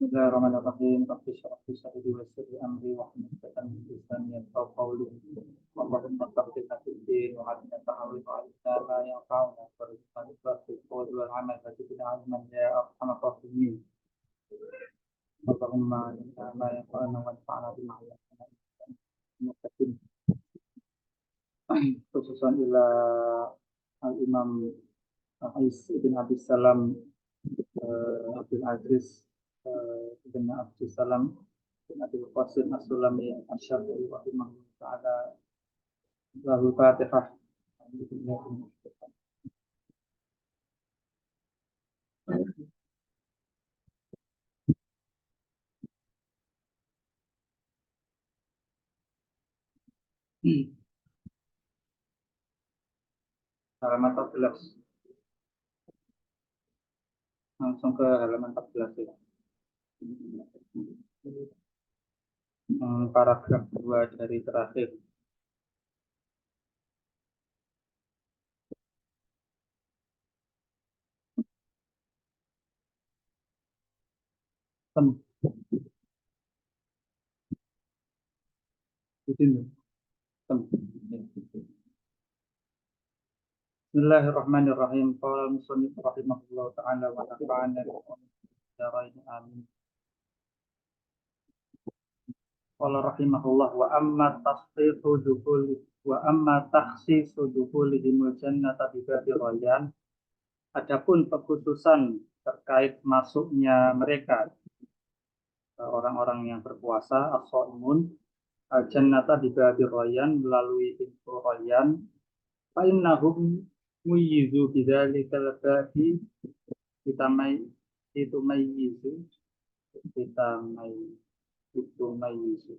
Bismillahirrahmanirrahim. Rabbi shrah li sadri wa yassir li amri wahlul 'uqdatam min lisani yafqahu qawli. Allahumma taqabbal fid-din wa 'allimna ta'awil wa 'allimna ma yanfa'una warzuqna ikhlasa fil qawli wal 'amal wa zidna 'ilman ya arhamar rahimin. Allahumma 'allimna ma yanfa'una wanfa'na bima 'allamtana innaka khususan ila al-Imam Ais bin Abi Salam Abdul Aziz bin Abdul Salam bin Abdul Qasim As-Sulami Asy-Syafi'i rahimahullah ta'ala. Lahu Fatihah. Halaman 14. Langsung ke halaman 14 ya. Paragraf 2 dari terakhir. Di sini. Bismillahirrahmanirrahim. Qala al-musannif rahimahullah ta'ala wa nafa'ana bi amin. Qala rahimahullah wa amma tasfihu dukhuli wa amma takhsisu dukhulihimul jannata bi babi rayyan. Adapun pekhususan terkait masuknya mereka orang-orang yang berpuasa as-shaimun al-jannata bi babi rayyan melalui pintu rayyan fa innahum muyizu bidzalikal babi ditamai itu mayizu ditamai itu mayizu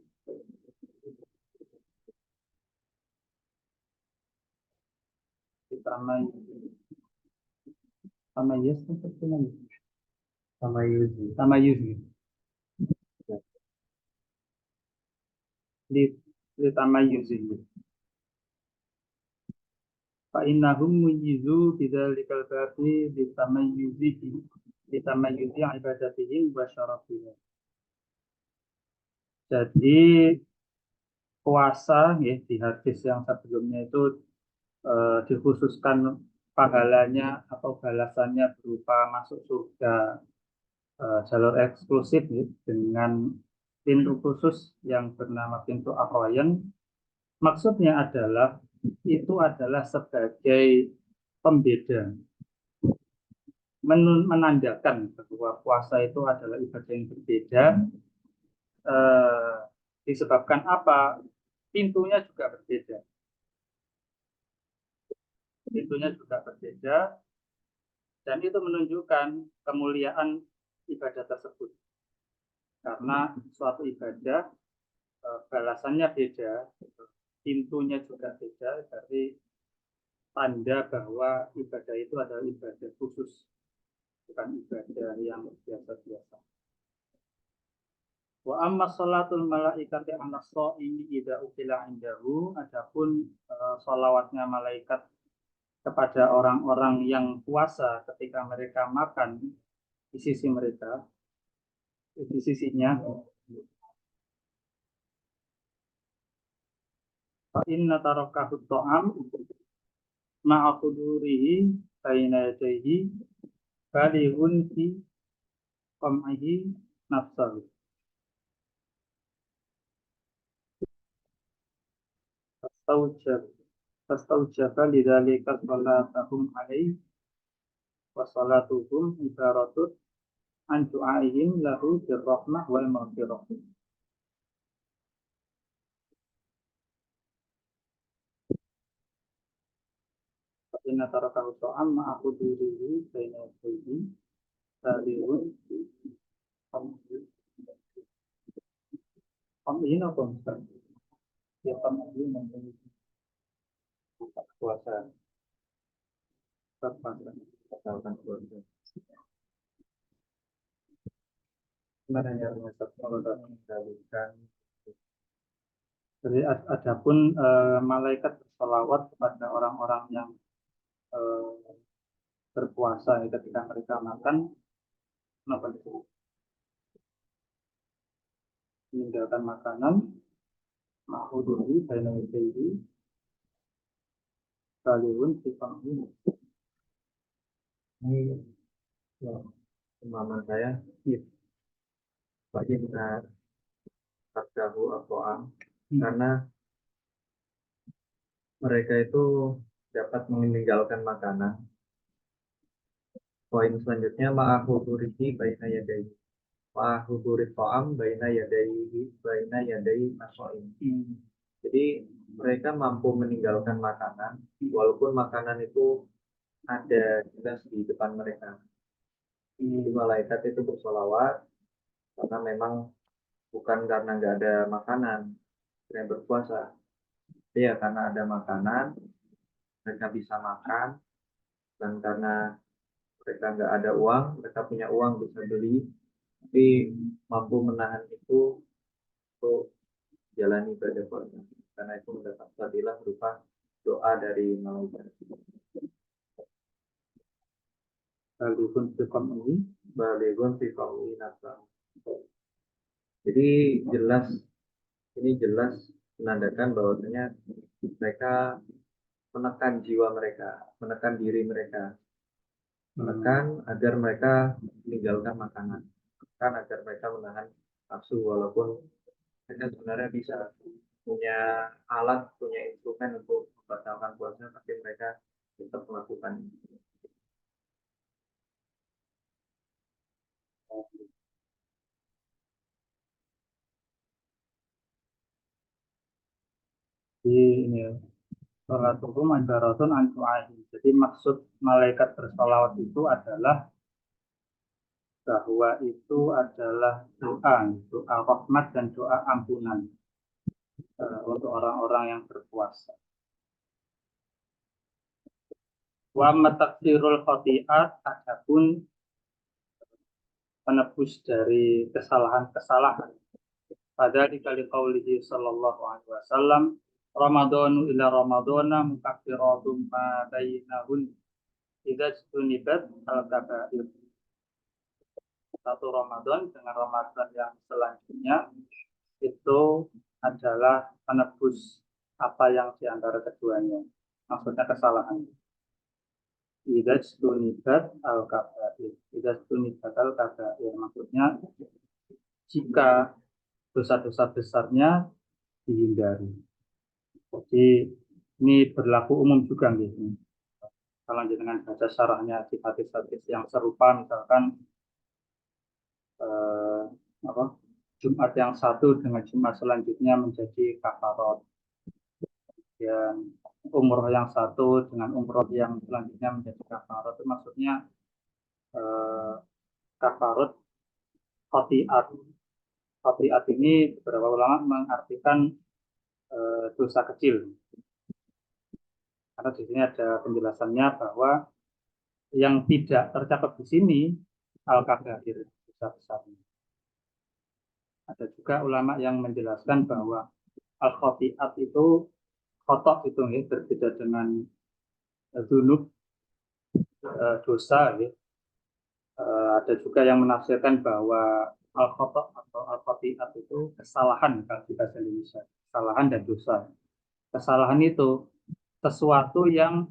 ditamai tamayyiz seperti tamayyiz li tamayyuzi fa innahum muyizu bidzalikal babi ditamayyuzi ibadatihim wa syarafihim. Jadi puasa ya, di hadis yang sebelumnya itu dikhususkan pahalanya atau balasannya berupa masuk surga jalur eksklusif ya, dengan pintu khusus yang bernama pintu Ar-Rayyan. Maksudnya adalah itu adalah sebagai pembeda, menandakan bahwa puasa itu adalah ibadah yang berbeda. Disebabkan apa? Pintunya juga berbeda. Dan itu menunjukkan kemuliaan ibadah tersebut. Karena suatu ibadah balasannya beda, pintunya juga beda, dari tanda bahwa ibadah itu adalah ibadah khusus, bukan ibadah yang biasa-biasa. Wa amma sholatul malaikati ala shaimi idza ukila indahu. Adapun sholawatnya malaikat kepada orang-orang yang puasa ketika mereka makan di sisi mereka, di sisinya. Fa inna tarakahu ta'am ma'a qudurihi baina yadayhi balighun fi qam'ihi nafsahu. Fastaujaba lidzalika salatahum alaihi wa salatuhum ibaratun an du'aihim lahu birrahmah wal maghfirah. Inna tarakahu ta'am ma'a qudurihi baina yadayhi balighun qam'ihi nafsahu. Ya qam'ihi memberi puasa asalkan keluarga. Sebenarnya mengendalikan. Jadi adapun malaikat bersolawat kepada orang-orang yang berpuasa ketika mereka makan, kenapa disebut? meninggalkan makanan ma'huduri baina yadayhi salihun sifahi. Ini ya, pemahaman saya bagi benar sabdahu Al-Quran karena mereka itu dapat meninggalkan makanan. Poin selanjutnya ma'ahudurihi baina yadayhi. Ma'ahudurit ta'am baina yadayhi maso'in. Jadi mereka mampu meninggalkan makanan walaupun makanan itu ada jelas di depan mereka. Jadi malaikat itu bersolawat karena memang bukan karena nggak ada makanan yang berpuasa. Ya karena ada makanan mereka bisa makan, dan karena mereka nggak ada uang, mereka punya uang bisa beli, tapi mampu menahan itu untuk jalani ibadah puasa. Karena itu mendapat fadilah berupa doa dari malaikat. Balighun fi qawli nasa. Jadi ini jelas menandakan bahwasanya mereka menekan jiwa mereka, menekan diri mereka, menekan agar mereka meninggalkan makanan, menekan agar mereka menahan nafsu walaupun mereka sebenarnya bisa punya alat, punya instrumen untuk membatalkan puasa, tapi mereka tetap melakukan. Ini sholatuhum ibaratun an du'ahi. Jadi maksud malaikat bersolawat itu adalah bahwa itu adalah doa rahmat dan doa ampunan untuk orang-orang yang berpuasa. Wa mataksirul khotiat, adapun penebus dari kesalahan-kesalahan. Pada dikali qaulihi sallallahu alaihi wasallam, Ramadhanu ila Ramadhana mukaffiratun ma bainahun idza jtunibat al-kabair. Satu Ramadan dengan Ramadan yang selanjutnya itu adalah penebus apa yang di antara keduanya. Maksudnya kesalahan. Idza jtunibat al-kabair. Idza jtunibat al-kabair. Maksudnya jika dosa-dosa besarnya dihindari. Jadi ini berlaku umum juga gitu. Kalau dengan baca syarahnya di hadis-hadis yang serupa, misalkan apa, Jumat yang satu dengan Jumat selanjutnya menjadi kafarat, dan umroh yang satu dengan umroh yang selanjutnya menjadi kafarat. Itu maksudnya kafarat khotiat. Khotiat ini beberapa ulama mengartikan dosa kecil. Karena di sini ada penjelasannya bahwa yang tidak tercatat di sini al-kabair, dosa besarnya. Ada juga ulama yang menjelaskan bahwa al-khotiat itu khotok itu ya, berbeda dengan dzunub, dosa ya. Ada juga yang menafsirkan bahwa al-khotok atau al-khotiat itu kesalahan kalau di bahasa Indonesia, kesalahan dan dosa. Kesalahan itu sesuatu yang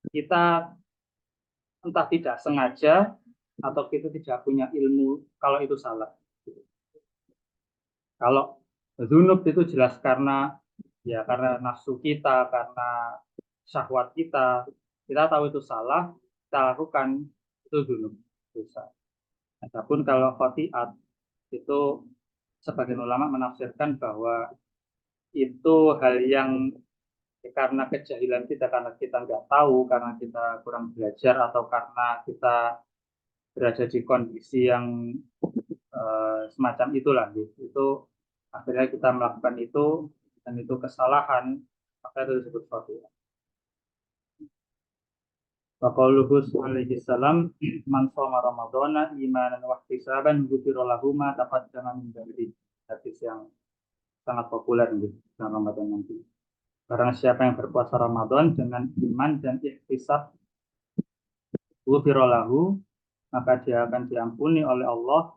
kita entah tidak sengaja atau kita tidak punya ilmu kalau itu salah. Kalau dzunub itu jelas karena nafsu kita, karena syahwat kita tahu itu salah, kita lakukan, itu dzunub, dosa. Adapun kalau khotiat itu sebagian ulama menafsirkan bahwa itu hal yang karena kejahilan kita, karena kita nggak tahu, karena kita kurang belajar, atau karena kita berada di kondisi yang semacam itulah gitu. Itu akhirnya kita melakukan itu, dan itu kesalahan, maka itu disebut khotiat. Wa qauluhu alaihi salam, man shoma ramadhana imanan wa ihtisaban ghufira lahu ma taqaddama min dhanbi. Hadis yang sangat populer di dalam Ramadan nanti. Barang siapa yang berpuasa Ramadan dengan iman dan ihtisab, ghufira lahu, maka dia akan diampuni oleh Allah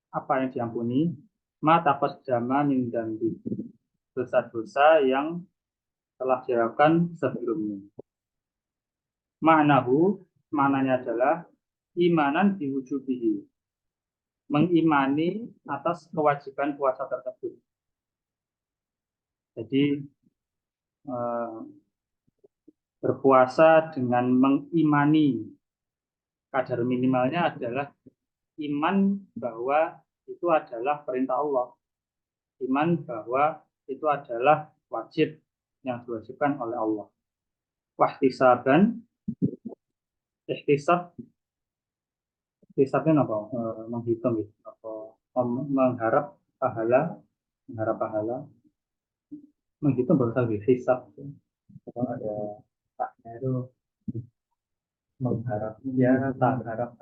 apa yang diampuni? Ma taqaddama min dzambi. Dosa-dosa yang telah dilakukan sebelumnya. Ma'nahu, maknanya adalah imanan diwujubihi, mengimani atas kewajiban puasa tersebut. Jadi berpuasa dengan mengimani, kadar minimalnya adalah iman bahwa itu adalah perintah Allah, iman bahwa itu adalah wajib yang diwajibkan oleh Allah. Wahtisaban, ihtisab, ihtisabnya apa? Menghitung gitu, atau mengharap pahala, menghitung baru tahu hisab. Kalau ada taknya itu mengharap, ya tak harap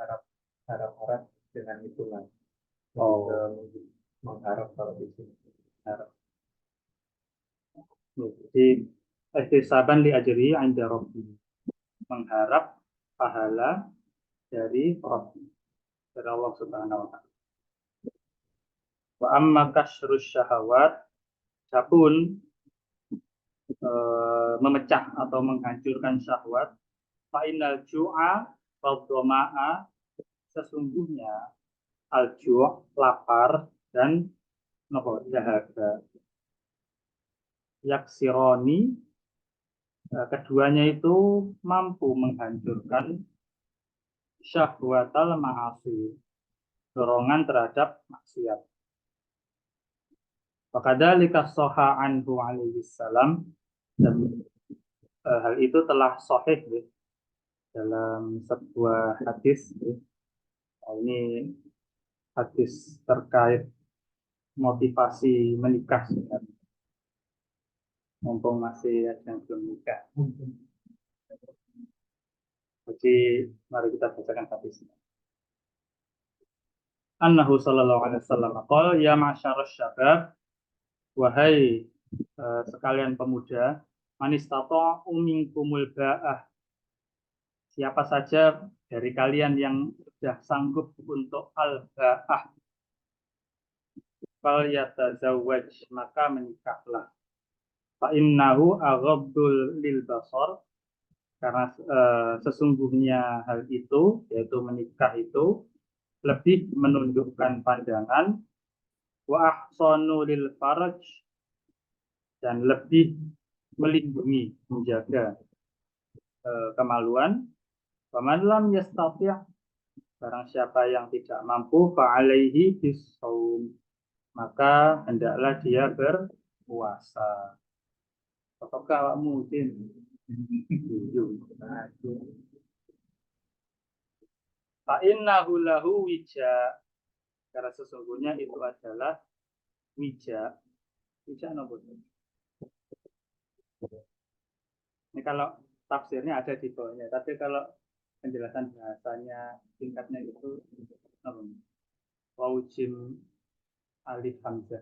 dengan hitungan. Oh, Mengharap kalau di sini. Harap. jadi ihtisaban li ajri 'inda rabbi, mengharap pahala dari Rabbi, dari Allah Subhanahu wa taala. Wa amma kasrus syahawat, adapun memecah atau menghancurkan syahwat, fa innal ju'a wa dhama'a, sesungguhnya al-ju' lapar dan dahaga, yaksironi, keduanya itu mampu menghancurkan syahwatal ma'asi, dorongan terhadap maksiat. Wakadzalika shahha anhu alaihi salam, dan hal itu telah sahih ya, dalam sebuah hadis ya. Ini hadis terkait motivasi menikah ya. Mumpung masih ada yang belum nikah. Jadi mari kita bacakan hadisnya. Annahu sallallahu alaihi wasallam qala ya ma'syarasy syabab, wahai sekalian pemuda, man istata'u minkumul ba'ah, siapa saja dari kalian yang sudah sanggup untuk al-ba'ah, fal yatazawwaj, maka menikahlah. Fa innahu aghaddul lil basar, karena sesungguhnya hal itu, yaitu menikah itu lebih menundukkan pandangan, wa ahsanu lil faraj, dan lebih melindungi, menjaga kemaluan. Faman lam yastati', barang siapa yang tidak mampu, fa'alaihi bisawm, maka hendaklah dia berpuasa. Apakah awakmu mungkin? Fa'innahu lahu wija, karena sesungguhnya itu adalah wija. Wija apa? Ini kalau tafsirnya ada di bawahnya, tapi kalau penjelasan bahasanya singkatnya itu waujim alif hamzah.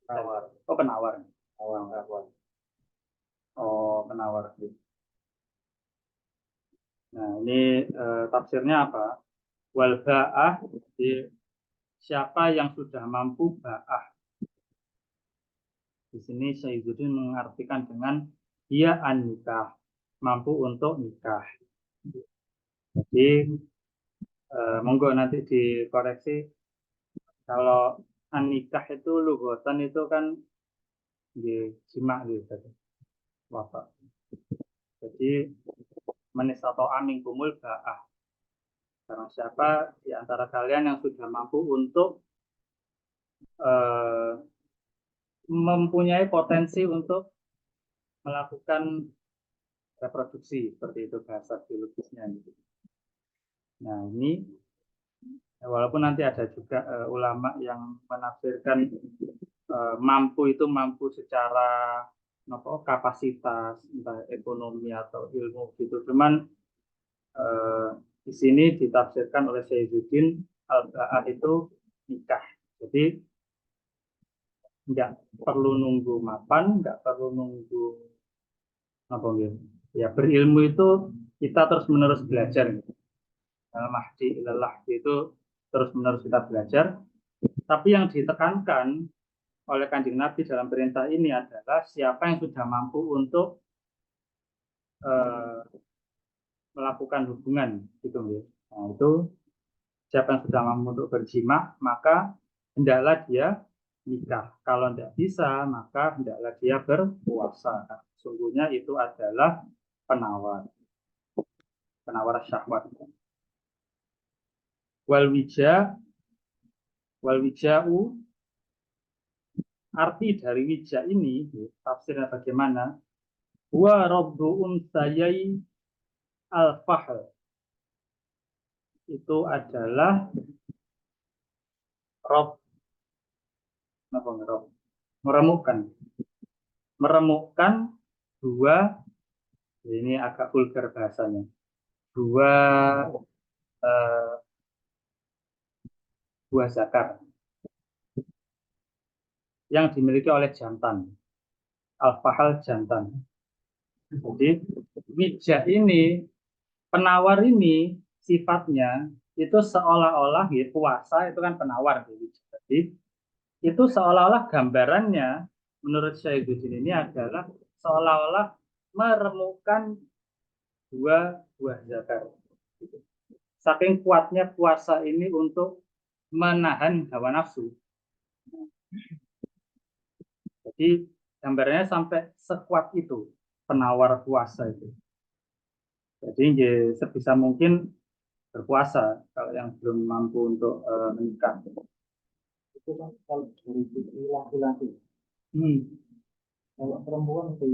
Penawar. Oh, penawar. Oh, penawar. Nah, ini tafsirnya apa? Wal ba'ah, siapa yang sudah mampu ba'ah. Di sini Syaizuddin mengartikan dengan dia an-nikah, mampu untuk nikah. Jadi monggo nanti dikoreksi, kalau an-nikah itu lughatan itu kan di jima gitu. Wafat. Jadi manis atau amin kumul ba'ah, karena siapa di antara kalian yang sudah mampu untuk mempunyai potensi untuk melakukan reproduksi, seperti itu bahasa biologisnya. Nah, ini walaupun nanti ada juga ulama yang menafsirkan mampu itu mampu secara kapasitas, entah ekonomi atau ilmu gitu. Cuman di sini ditafsirkan oleh Syaizuddin al-ba'ah itu nikah. Jadi nggak perlu nunggu mapan, nggak perlu nunggu Apa gitu? Ya berilmu itu kita terus menerus belajar. Gitu. Mahdi ilallah itu terus menerus kita belajar. Tapi yang ditekankan oleh Kanjeng Nabi dalam perintah ini adalah siapa yang sudah mampu untuk eh, melakukan hubungan gitu ya. Nah, itu siapa yang sudah mampu untuk berjima maka hendaklah dia nikah. Kalau tidak bisa maka hendaklah dia berpuasa. Sungguhnya itu adalah penawar, penawar syahwat. Wal wija, wal wijau, arti dari wija ini tafsirnya bagaimana? Wa rabbu unsayai al-fahl, itu adalah rob, apa rob, meremukkan, meremukkan dua, ini agak vulgar bahasanya, dua eh, buah zakar yang dimiliki oleh jantan, al-fahl jantan. Jadi wija ini, penawar ini sifatnya itu seolah-olah ya, puasa itu kan penawar. Jadi itu seolah-olah gambarannya menurut Syaikhudin ini adalah seolah-olah meremukkan dua buah zakar. Saking kuatnya puasa ini untuk menahan hawa nafsu. Jadi gambarnya sampai sekuat itu penawar puasa itu. Jadi ya, sebisa mungkin berpuasa kalau yang belum mampu untuk menikah. Itu kan kalau dari sisi laki-laki. Hmm. Kalau perempuan di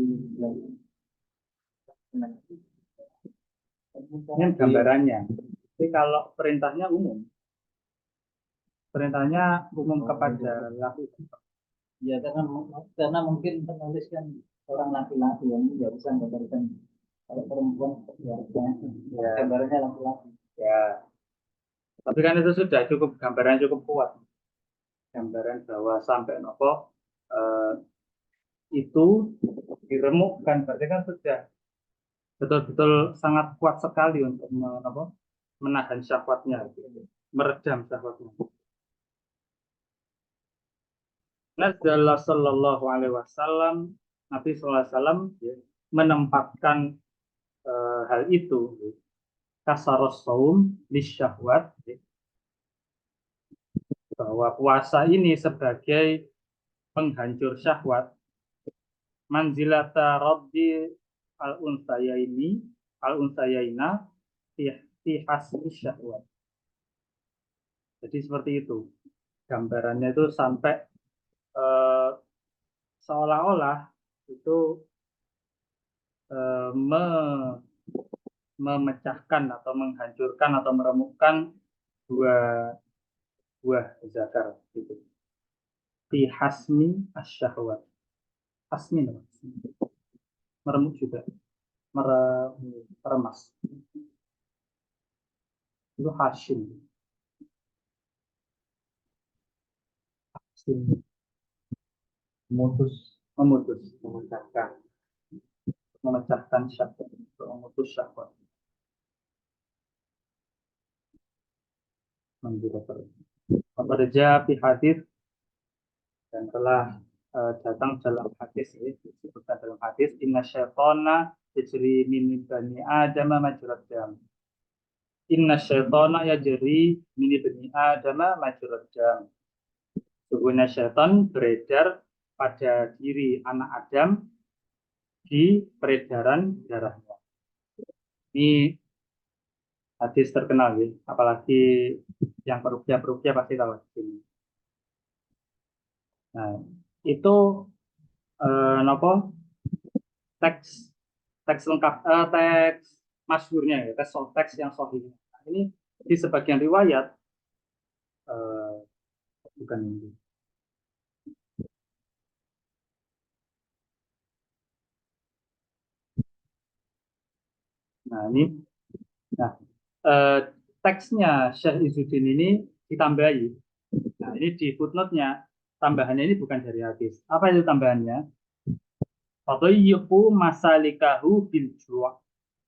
Ini gambarannya. Tapi kalau perintahnya umum, perintahnya umum kepada laki. ya karena mungkin penulis kan orang laki-laki yang nggak bisa menggambarkan kalau perempuan ya, Ya, gambarnya laki-laki. ya. Tapi kan itu sudah cukup, gambaran cukup kuat. Gambaran bahwa sampai nopo itu diremukkan, berarti kan sudah betul-betul sangat kuat sekali untuk menahan syahwatnya, meredam syahwatnya. Nazzala sallallahu alaihi wasallam, Nabi sallallahu alaihi wasallam ya, menempatkan hal itu kasaros saum lisyahwat ya, bahwa puasa ini sebagai penghancur syahwat, manzilata raddi al unsayaina fi hasmi syahwat. Jadi seperti itu gambarannya, itu sampai eh, seolah-olah itu eh, me, memecahkan atau menghancurkan atau meremukkan dua buah zakar gitu. Fi hasmi asyahwat. Hasmi nama. Meremuk juga. Meremas. Itu hasim. Hasim. Memutus, memecahkan. Memecahkan syahwat. Memutus syahwat. Bekerja di hadis dan telah datang dalam hadis ini disebutkan dalam hadis inna syaitana yajri min bani adama majrad dam. Inna syaitana yajri min bani adama majrad dam. Sesungguhnya syaitan beredar pada diri anak Adam di peredaran darahnya. Ini hadis terkenal ya, apalagi yang perukia pasti tahu ini. Nah, itu nopo teks teks lengkap, teks masyhurnya ya, teks yang sahih. Nah, ini di sebagian riwayat eh, bukan ini. Nah ini, nah teksnya Syekh Izzuddin ini ditambahi. Nah ini di footnote-nya, tambahannya ini bukan dari hadis. Apa itu tambahannya? Fadayyiqu masalikahu bil ju'.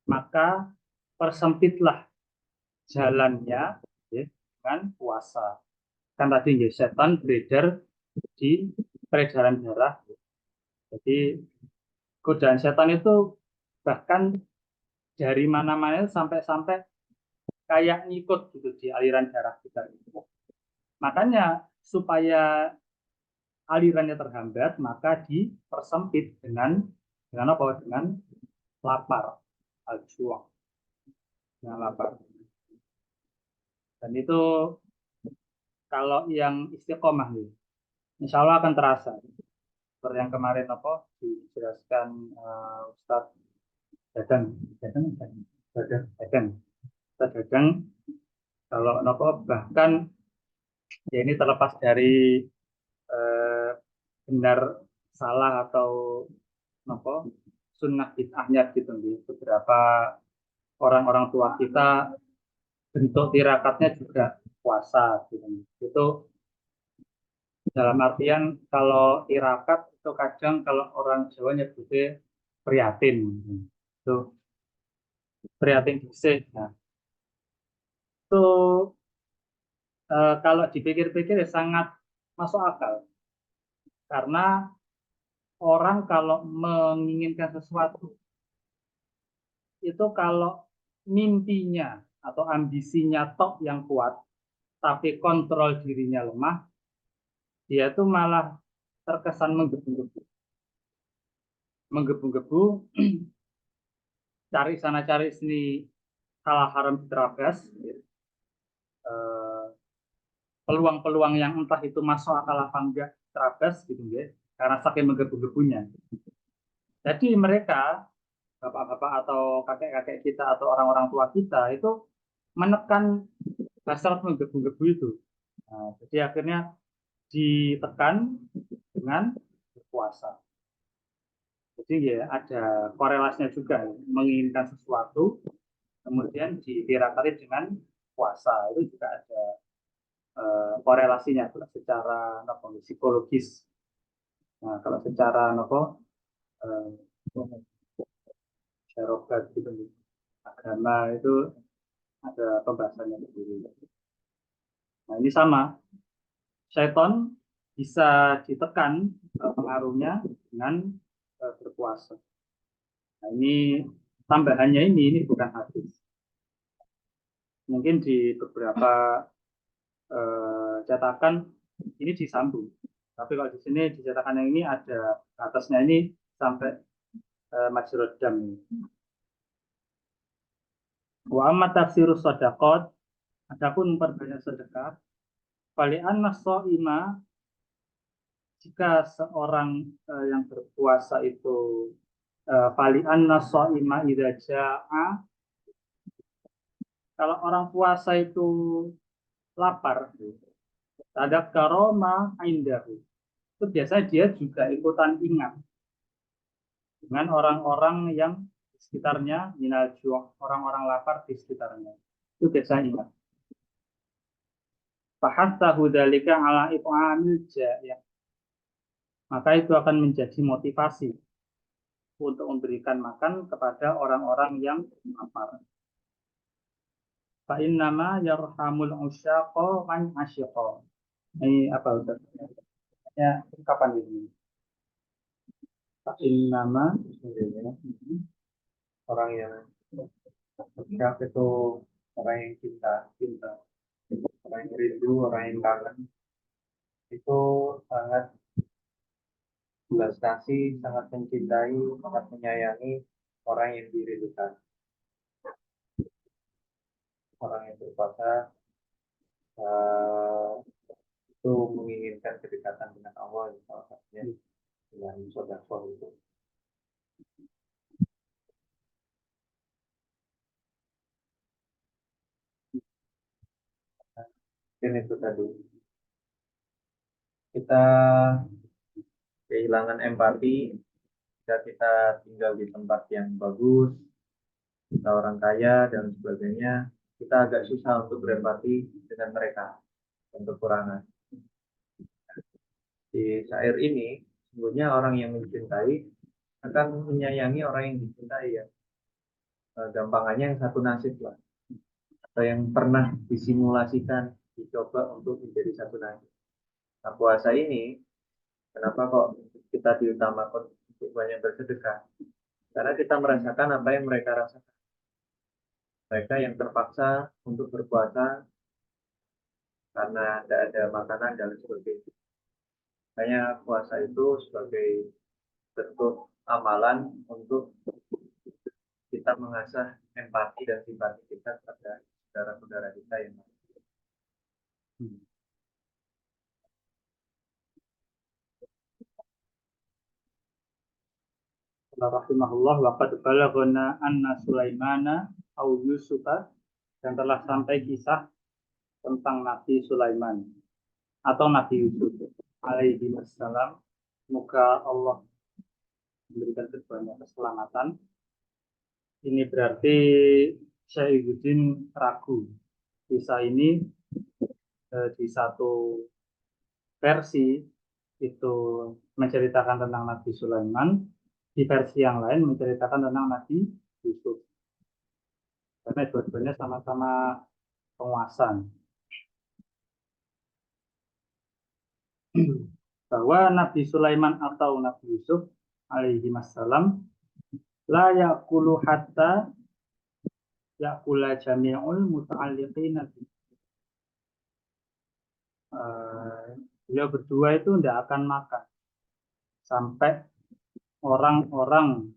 Maka persempitlah jalannya ya, dengan puasa. Kan tadi ya, setan beredar di peredaran darah. Jadi godaan setan itu bahkan dari mana-mana sampai-sampai kayak ngikut gitu di aliran darah kita. Makanya supaya alirannya terhambat, maka dipersempit dengan apa? Dengan lapar, al-ju', dengan lapar. Dan itu kalau yang istiqomah nih, insya Allah akan terasa. Seperti yang kemarin apa dijelaskan Ustadz Dadang, Ustadz Dadang, kalau nopo bahkan ya ini terlepas dari eh, benar salah atau nopo sunnah bid'ahnya gitu nih. Beberapa orang-orang tua kita bentuk tirakatnya juga puasa gitu. Itu dalam artian kalau tirakat itu kadang kalau orang Jawa nyebutnya prihatin. Itu prihatin disik. Nah, itu kalau dipikir-pikir ya sangat masuk akal. Karena orang kalau menginginkan sesuatu itu kalau mimpinya atau ambisinya tok yang kuat, tapi kontrol dirinya lemah, dia tuh malah terkesan menggebu-gebu. Menggebu-gebu, cari sana cari sini, salah haram diterabas, eh, peluang-peluang yang entah itu masuk akal apa enggak terabas gitu ya, karena saking menggebu-gebunya. Jadi mereka, bapak-bapak atau kakek-kakek kita atau orang-orang tua kita itu menekan hasrat menggebu-gebu itu. Nah, jadi akhirnya ditekan dengan berpuasa. Jadi ya ada korelasinya juga, menginginkan sesuatu kemudian ditirakati dengan puasa itu juga ada korelasinya secara psikologis. Nah, kalau secara syarokah gitu agama itu ada pembahasannya sendiri. Nah, ini sama. Syaiton bisa ditekan pengaruhnya dengan berpuasa. Nah, ini tambahannya ini bukan hadis. Mungkin di beberapa cetakan ini disambung. Tapi kalau di sini di cetakan yang ini ada atasnya ini sampai majrud dam. Wa amma tafsirus sadaqat, adapun perbanyak sedekah, fali anna shaima, jika seorang yang berpuasa itu fali anna shaima idza jaa, kalau orang puasa itu lapar, ada karoma indahu, itu biasanya dia juga ikutan ingat dengan orang-orang yang di sekitarnya, minal orang-orang lapar di sekitarnya. Itu biasanya ingat. Fahasahu dzalika ala it'amil ja'i'. Maka itu akan menjadi motivasi untuk memberikan makan kepada orang-orang yang lapar. Fa innama yarhamul usyaqa man asyaqa. Ini apa Ustaz? Ya, kapan ini? Fa innama Orang yang syak itu orang yang cinta, orang yang rindu, orang yang kangen, itu sangat belas kasih, sangat mencintai, sangat menyayangi orang yang dirindukan. Orang yang berpuasa eh, itu menginginkan kedekatan dengan Allah, salah satunya dengan sedekah itu. Dan itu tadi kita kehilangan empati jika kita tinggal di tempat yang bagus, kita orang kaya dan sebagainya, kita agak susah untuk berempati dengan mereka yang kekurangan. Di syair ini, sebenarnya orang yang mencintai akan menyayangi orang yang dicintai ya. Gampangannya yang satu nasib lah, atau yang pernah disimulasikan, dicoba untuk menjadi satu nasib. Nah, puasa ini, kenapa kok kita diutamakan untuk banyak bersedekah? Karena kita merasakan apa yang mereka rasakan. Mereka yang terpaksa untuk berpuasa karena tidak ada makanan dan sebagainya. Makanya puasa itu sebagai bentuk amalan untuk kita mengasah empati dan simpati kita kepada saudara-saudara kita yang Rahimahullah wa qad balaghana anna Sulaimana au Yusufa, dan telah sampai kisah tentang Nabi Sulaiman atau Nabi Yusuf alaihi wassalam. Semoga Allah memberikan keduanya keselamatan. Ini berarti Syaihuddin ragu. Kisah ini di satu versi itu menceritakan tentang Nabi Sulaiman, di versi yang lain menceritakan tentang Nabi Yusuf. Karena dua-duanya sama-sama penguasa. Bahwa Nabi Sulaiman atau Nabi Yusuf alaihi wassalam la yakulu hatta yakula jami'ul muta'alliqina bi. Beliau berdua itu tidak akan makan sampai orang-orang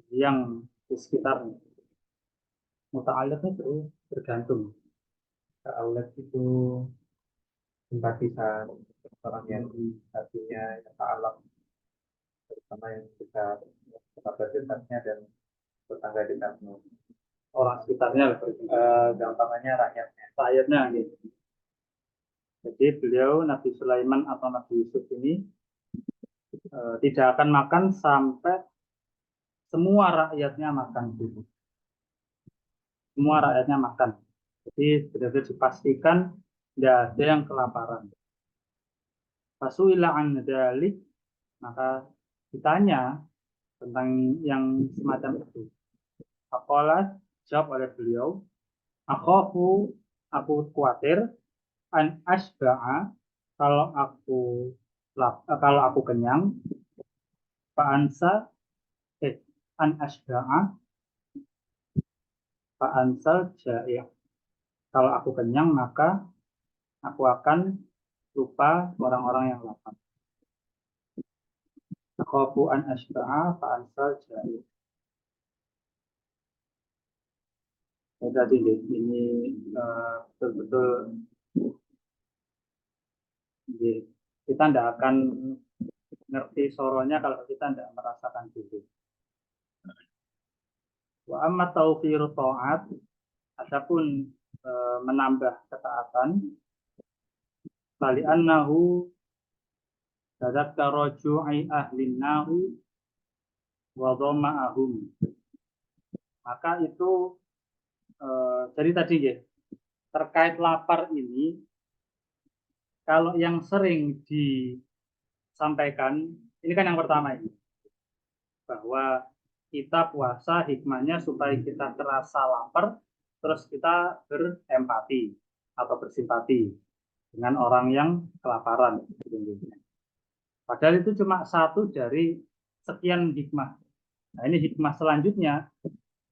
yang di sekitarnya. Muta'alliq itu bergantung. Muta'alliq itu simpatisan, orang yang hatinya yang ta'alaq terutama yang dekat, sahabat dekatnya dan tetangga dekatnya. Orang sekitarnya, gampangannya rakyatnya gitu. Jadi beliau Nabi Sulaiman atau Nabi Yusuf ini tidak akan makan sampai semua rakyatnya makan dulu. Semua rakyatnya makan. Jadi benar-benar dipastikan tidak ada yang kelaparan. Fasuila an dzalik, maka ditanya tentang yang semacam itu. Faqala, jawab oleh beliau, aku khawatir an asba'a, kalau aku kenyang, fa'ansa an asba'a fa'ansal ja'i'. Kalau aku kenyang maka aku akan lupa orang-orang yang lapar. Akhafu an asba'a fa'ansal ja'i'. Jadi ini betul-betul kita tidak akan ngerti soronya kalau kita tidak merasakan dulu. Wa amma tawfiru ta'at, adapun menambah ketaatan, bali annahu tadzakkara ju'i ahlin nari wa dhama'ahum. Maka itu jadi tadi ya, terkait lapar ini, kalau yang sering disampaikan, ini kan yang pertama ini, bahwa kita puasa hikmahnya supaya kita terasa lapar, terus kita berempati atau bersimpati dengan orang yang kelaparan. Padahal itu cuma satu dari sekian hikmah. Nah, ini hikmah selanjutnya,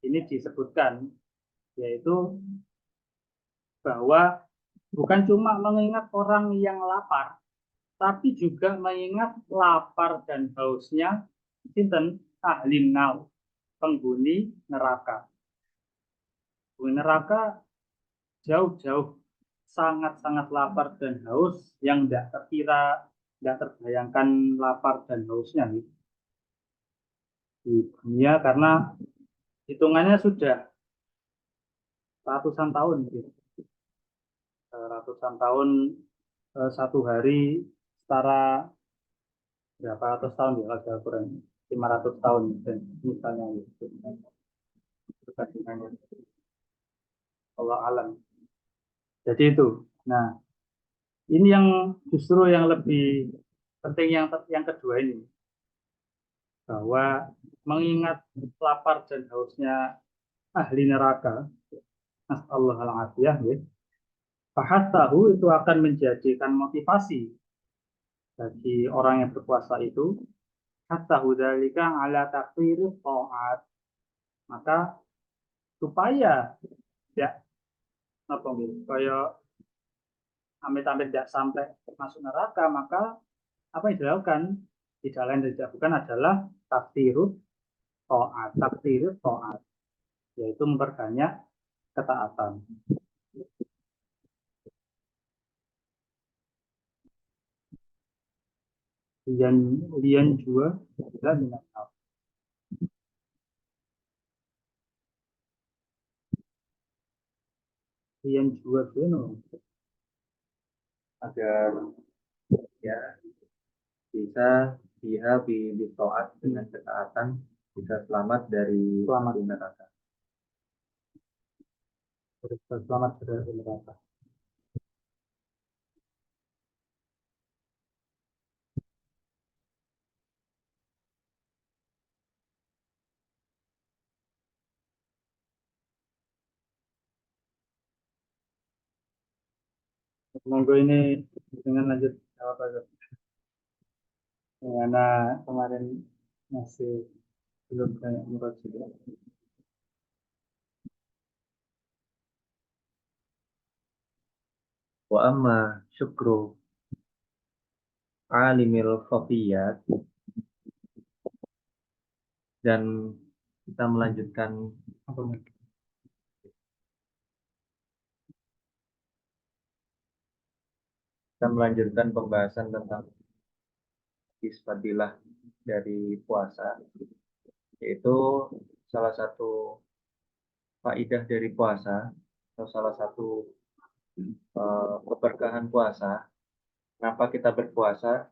ini disebutkan, yaitu bahwa bukan cuma mengingat orang yang lapar, tapi juga mengingat lapar dan hausnya sinten ahlin nar, penghuni neraka. Penghuni neraka jauh-jauh sangat-sangat lapar dan haus yang tidak terkira, tidak terbayangkan lapar dan hausnya di dunia, karena hitungannya sudah ratusan tahun gitu. Ratusan tahun, satu hari setara berapa ratus tahun ya, ada kurang 500 tahun dan misalnya gitu. Perbandingannya Allah alam. Jadi itu. Nah, ini yang justru yang lebih penting, yang kedua ini, bahwa mengingat lapar dan hausnya ahli neraka, nasallahu al-afiyah, ya, tahu itu akan menjadikan motivasi bagi orang yang berpuasa itu, hatta hudzalika ala taqsiri taat, maka supaya ya apa gitu supaya amit-amit tidak sampai masuk neraka, maka apa yang dilakukan tidak lain dan tidak bukan adalah takdirut taat, yaitu memperbanyak ketaatan. Lian lian juga adalah minat. Lian juga benar. agar ya bisa di taat dengan ketaatan, bisa selamat dari Selamat. api neraka. Selamat dari neraka. Monggo ini dengan lanjut apa aja. Karena kemarin masih belum banyak murajaah. Wa amma syukru alimil khafiyat, dan kita melanjutkan Apa nih? pembahasan tentang fadilah dari puasa, yaitu salah satu faidah dari puasa atau salah satu keberkahan puasa. Kenapa kita berpuasa?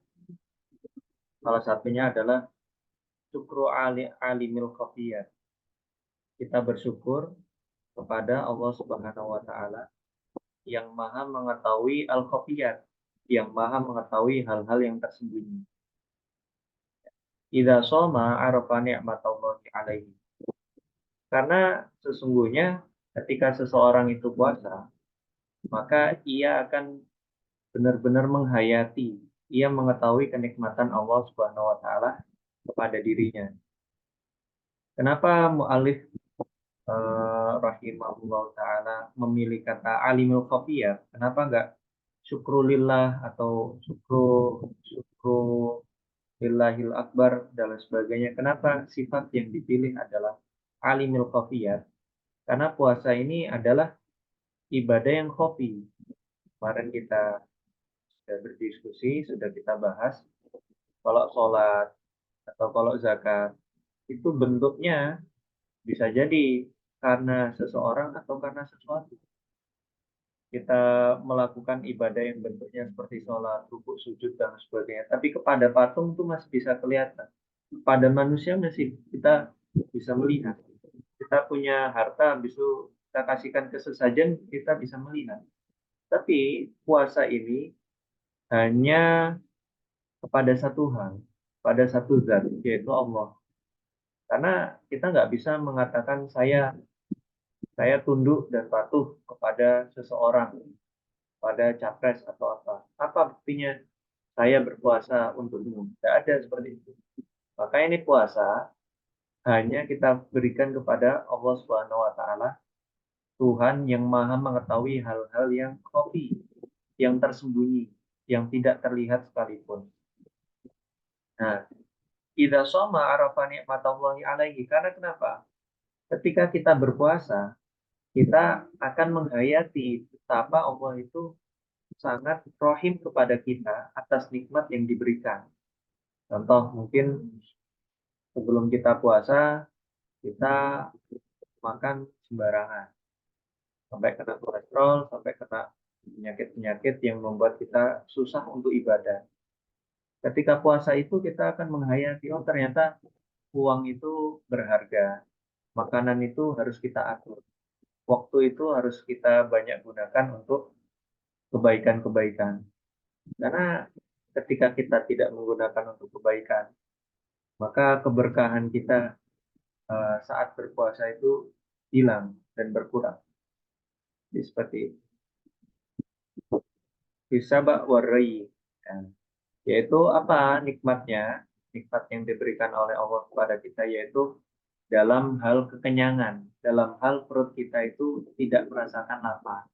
Salah satunya adalah syukru alimil khafiyat. Kita bersyukur kepada Allah Subhanahu wa taala yang Maha mengetahui al-khafiyat, yang Maha mengetahui hal-hal yang tersembunyi. Idza shoma arafa ni'matallahi alaihi. Karena sesungguhnya ketika seseorang itu puasa, maka ia akan benar-benar menghayati, ia mengetahui kenikmatan Allah Subhanahu wa taala kepada dirinya. Kenapa mu'alif rahimahullah ta'ala memilih kata alimul khafiyah? Kenapa enggak syukrulillah atau syukru lillahil akbar dan lain sebagainya? Kenapa sifat yang dipilih adalah alimul khafiyah? Karena puasa ini adalah ibadah yang khafi. Kemarin kita sudah berdiskusi, sudah kita bahas, kalau sholat atau kalau zakat, itu bentuknya bisa jadi karena seseorang atau karena sesuatu. Kita melakukan ibadah yang bentuknya seperti sholat, rukuk, sujud, dan sebagainya. Tapi kepada patung itu masih bisa kelihatan. Pada manusia masih kita bisa melihat. Kita punya harta, habis itu kita kasihkan ke sesajen, kita bisa melihat. Tapi puasa ini hanya kepada satu hal, pada satu zat, yaitu Allah. Karena kita nggak bisa mengatakan saya tunduk dan patuh kepada seseorang, pada capres atau apa. Apa buktinya saya berpuasa untukmu? Tidak ada seperti itu. Maka ini puasa hanya kita berikan kepada Allah Subhanahu wa taala, Tuhan yang Maha mengetahui hal-hal yang khafi, yang tersembunyi, yang tidak terlihat sekalipun. Nah, idza shoma arafa ni'matallahi alaihi. Karena kenapa? Ketika kita berpuasa, kita akan menghayati betapa Allah itu sangat rohim kepada kita atas nikmat yang diberikan. Contoh, mungkin sebelum kita puasa, kita makan sembarangan. Sampai kena kolesterol, sampai kena penyakit-penyakit yang membuat kita susah untuk ibadah. Ketika puasa itu kita akan menghayati, oh ternyata uang itu berharga. Makanan itu harus kita atur. Waktu itu harus kita banyak gunakan untuk kebaikan-kebaikan. Karena ketika kita tidak menggunakan untuk kebaikan, maka keberkahan kita saat berpuasa itu hilang dan berkurang. Jadi seperti itu. Bisa bak warai, yaitu apa nikmatnya? Nikmat yang diberikan oleh Allah kepada kita yaitu dalam hal kekenyangan, dalam hal perut kita itu tidak merasakan lapar.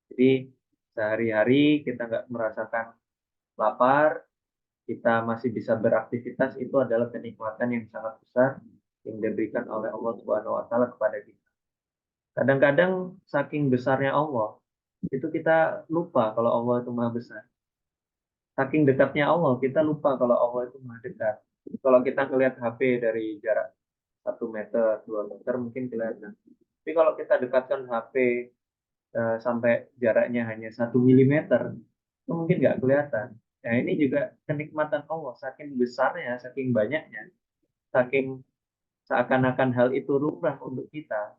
Jadi sehari-hari kita nggak merasakan lapar, kita masih bisa beraktivitas, itu adalah kenikmatan yang sangat besar yang diberikan oleh Allah Subhanahu wa taala kepada kita. Kadang-kadang saking besarnya Allah, itu kita lupa kalau Allah itu Maha Besar. Saking dekatnya Allah, kita lupa kalau Allah itu Maha dekat. Kalau kita ngelihat HP dari jarak 1 meter, 2 meter mungkin kelihatan. Tapi kalau kita dekatkan HP sampai jaraknya hanya 1 milimeter, itu mungkin nggak kelihatan. Nah ini juga kenikmatan Allah, saking besarnya, saking banyaknya, saking seakan-akan hal itu lumrah untuk kita.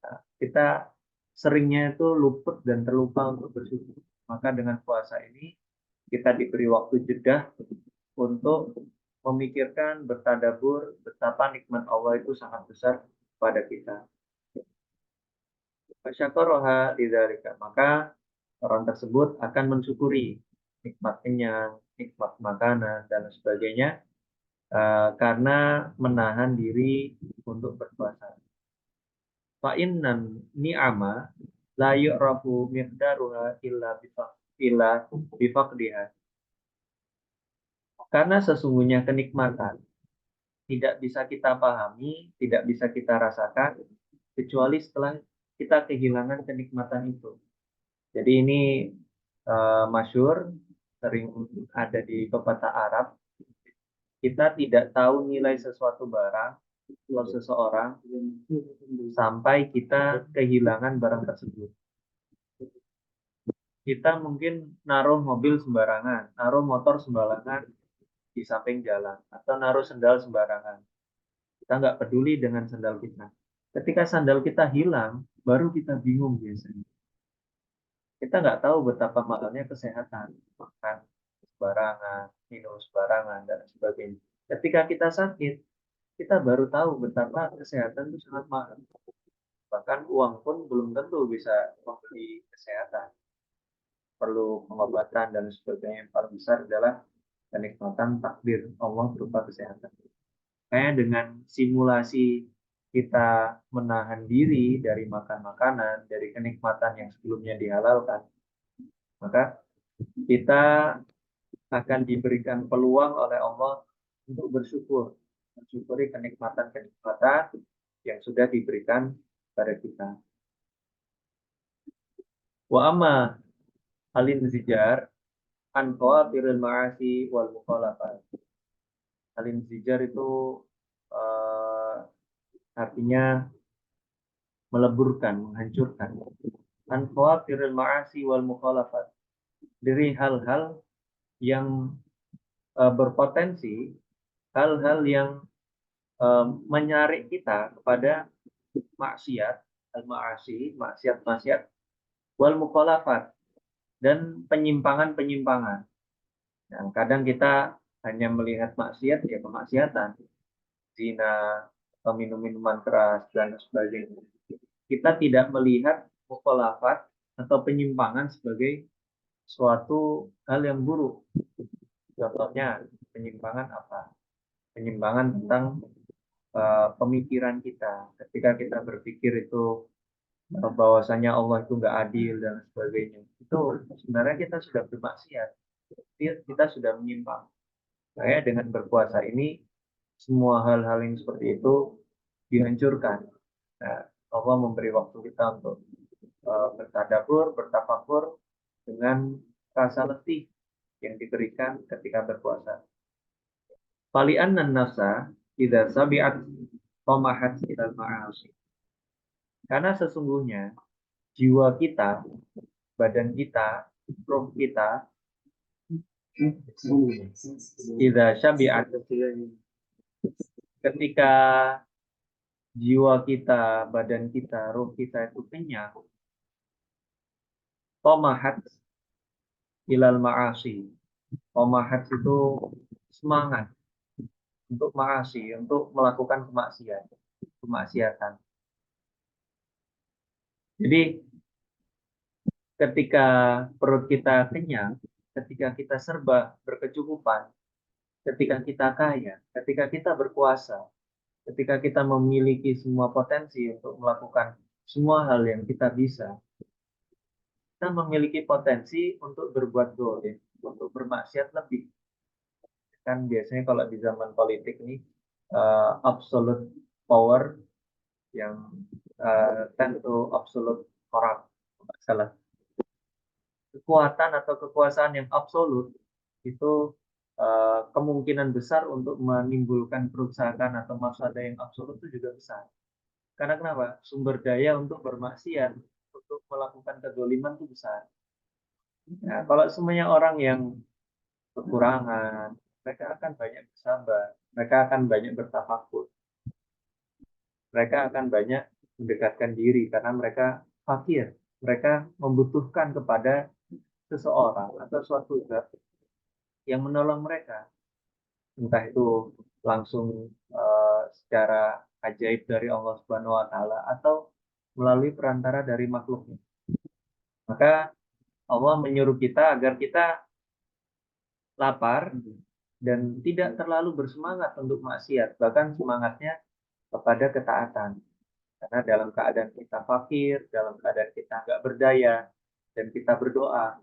Nah, kita seringnya itu luput dan terlupa untuk bersyukur. Maka dengan puasa ini kita diberi waktu jeda untuk memikirkan, bertadabur betapa nikmat Allah itu sangat besar pada kita. Fasyakaraha lidzalika. Maka orang tersebut akan mensyukuri nikmat kenyang, nikmat makanan dan sebagainya karena menahan diri untuk berpuasa. Fa innan ni'ama la yu'rafu miqdaruha illa bifaqdiha. Karena sesungguhnya kenikmatan tidak bisa kita pahami, tidak bisa kita rasakan kecuali setelah kita kehilangan kenikmatan itu. Jadi ini masyhur, sering ada di pepatah Arab. Kita tidak tahu nilai sesuatu barang atau seseorang sampai kita kehilangan barang tersebut. Kita mungkin naruh mobil sembarangan, naruh motor sembarangan di samping jalan, atau naruh sendal sembarangan. Kita nggak peduli dengan sandal kita. Ketika sandal kita hilang, baru kita bingung biasanya. Kita nggak tahu betapa mahalnya kesehatan, makan sembarangan, minum sembarangan, dan sebagainya. Ketika kita sakit, kita baru tahu betapa kesehatan itu sangat mahal. Bahkan uang pun belum tentu bisa membeli kesehatan. Perlu pengobatan dan sebagainya. Yang paling besar adalah kenikmatan takdir Allah berupa kesehatan. Kayak dengan simulasi kita menahan diri dari makan makanan, dari kenikmatan yang sebelumnya dihalalkan, maka kita akan diberikan peluang oleh Allah untuk bersyukur, mensyukuri kenikmatan-kenikmatan yang sudah diberikan pada kita. Wa amma alin zijar an qawatiril ma'asi wal mukhalafat. Alin zijar itu artinya meleburkan, menghancurkan. An qawatiril ma'asi wal mukhalafat. Dari hal-hal yang berpotensi, hal-hal yang menyarik kita kepada maksiat, al-ma'asi, maksiat-maksiat, wal mukhalafat, dan penyimpangan-penyimpangan. Nah, kadang kita hanya melihat maksiat, ya kemaksiatan, zina, atau minum-minuman keras, dan sebagainya. Kita tidak melihat mukhalafat atau penyimpangan sebagai suatu hal yang buruk. Contohnya, penyimpangan apa? Penyimpangan tentang pemikiran kita. Ketika kita berpikir itu bahwasanya Allah itu nggak adil dan sebagainya. Itu sebenarnya kita sudah bermaksiat. Kita sudah menyimpang. Saya dengan berpuasa ini semua hal-hal yang seperti itu dihancurkan. Nah, Allah memberi waktu kita untuk bertadabbur, bertafakur dengan rasa letih yang diberikan ketika berpuasa. Fali'an nan nafsa idza sabi'at tamahat ilal ma'asi. Karena sesungguhnya jiwa kita, badan kita, roh kita, idza syabi'at, ketika jiwa kita, badan kita, roh kita itu kenyang, tomahat ilal ma'asi. Tomahat itu semangat untuk maasi, untuk melakukan kemaksiatan. Jadi ketika perut kita kenyang, ketika kita serba berkecukupan, ketika kita kaya, ketika kita berkuasa, ketika kita memiliki semua potensi untuk melakukan semua hal yang kita bisa, kita memiliki potensi untuk berbuat dolim, untuk bermaksiat lebih. Kan biasanya kalau di zaman politik nih, absolute power yang tentu absolute corrupt, nggak salah. Kekuatan atau kekuasaan yang absolut itu kemungkinan besar untuk menimbulkan kerusakan atau mafsadah yang absolut itu juga besar. Karena kenapa? Sumber daya untuk bermaksiat, untuk melakukan kezaliman itu besar. Nah, kalau semuanya orang yang kekurangan, mereka akan banyak bersabar, mereka akan banyak bertafakur, mereka akan banyak mendekatkan diri karena mereka fakir, mereka membutuhkan kepada seseorang atau suatu zat yang menolong mereka, entah itu langsung secara ajaib dari Allah Subhanahu wa taala atau melalui perantara dari makhluknya. Maka Allah menyuruh kita agar kita lapar dan tidak terlalu bersemangat untuk maksiat, bahkan semangatnya kepada ketaatan. Karena dalam keadaan kita fakir, dalam keadaan kita nggak berdaya, dan kita berdoa,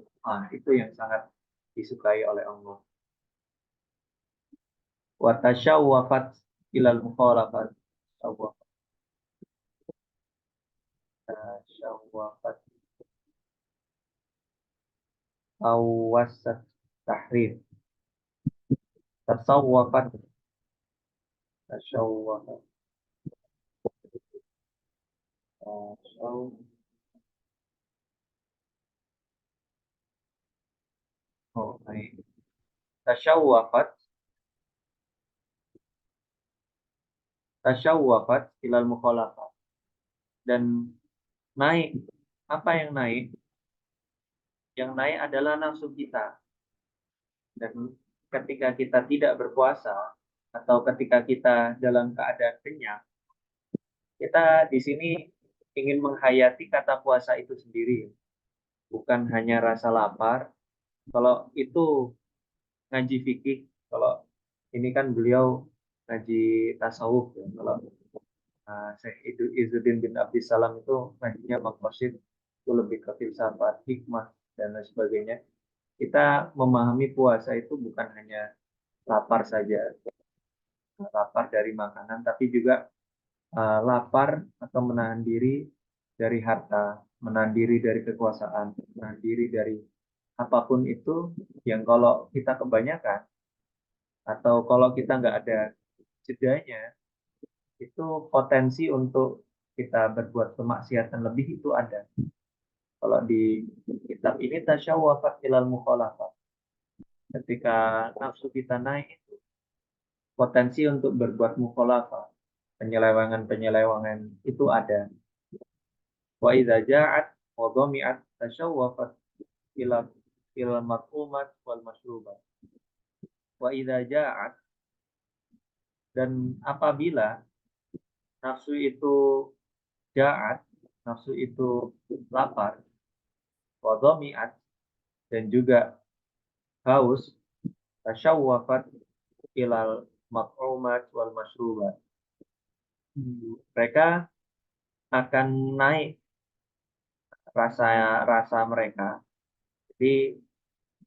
itu yang sangat disukai oleh Allah. Wa tasyawwafat ilal mukhalafat. Tasyawwafat awasat tahrir. Tasawwafat tasyawwafat tasyaw oh baik. Tasyawwafat tasyawwafat ilal mukhalafat, dan naik. Apa yang naik? Yang naik adalah nafsu kita. Dan ketika kita tidak berpuasa atau ketika kita dalam keadaan kenyang, kita di sini ingin menghayati kata puasa itu sendiri, bukan hanya rasa lapar. Kalau itu ngaji fikih, kalau ini kan beliau ngaji tasawuf ya. Kalau Syekh Izzuddin bin Abdissalam itu ngajinya maqasid, itu lebih ke filsafat, hikmah dan lain sebagainya. Kita memahami puasa itu bukan hanya lapar saja, lapar dari makanan, tapi juga lapar atau menahan diri dari harta, menahan diri dari kekuasaan, menahan diri dari apapun itu yang kalau kita kebanyakan atau kalau kita nggak ada jedanya, itu potensi untuk kita berbuat kemaksiatan lebih itu ada. Kalau di kitab ini tasyawwafat ilal mukhalafat. Ketika nafsu kita naik, potensi untuk berbuat mukhalafah, penyelewangan-penyelewangan itu ada. Wa idza ja'at wa dhami'at tasyawwafat ila ila mat'umat wal masyrubat. Wa idza ja'at, dan apabila nafsu itu ja'at, nafsu itu lapar, wa dhami'at, dan juga haus, tasyawwafat ilal mat'umat wal masyrubat. Mereka akan naik rasa mereka. Jadi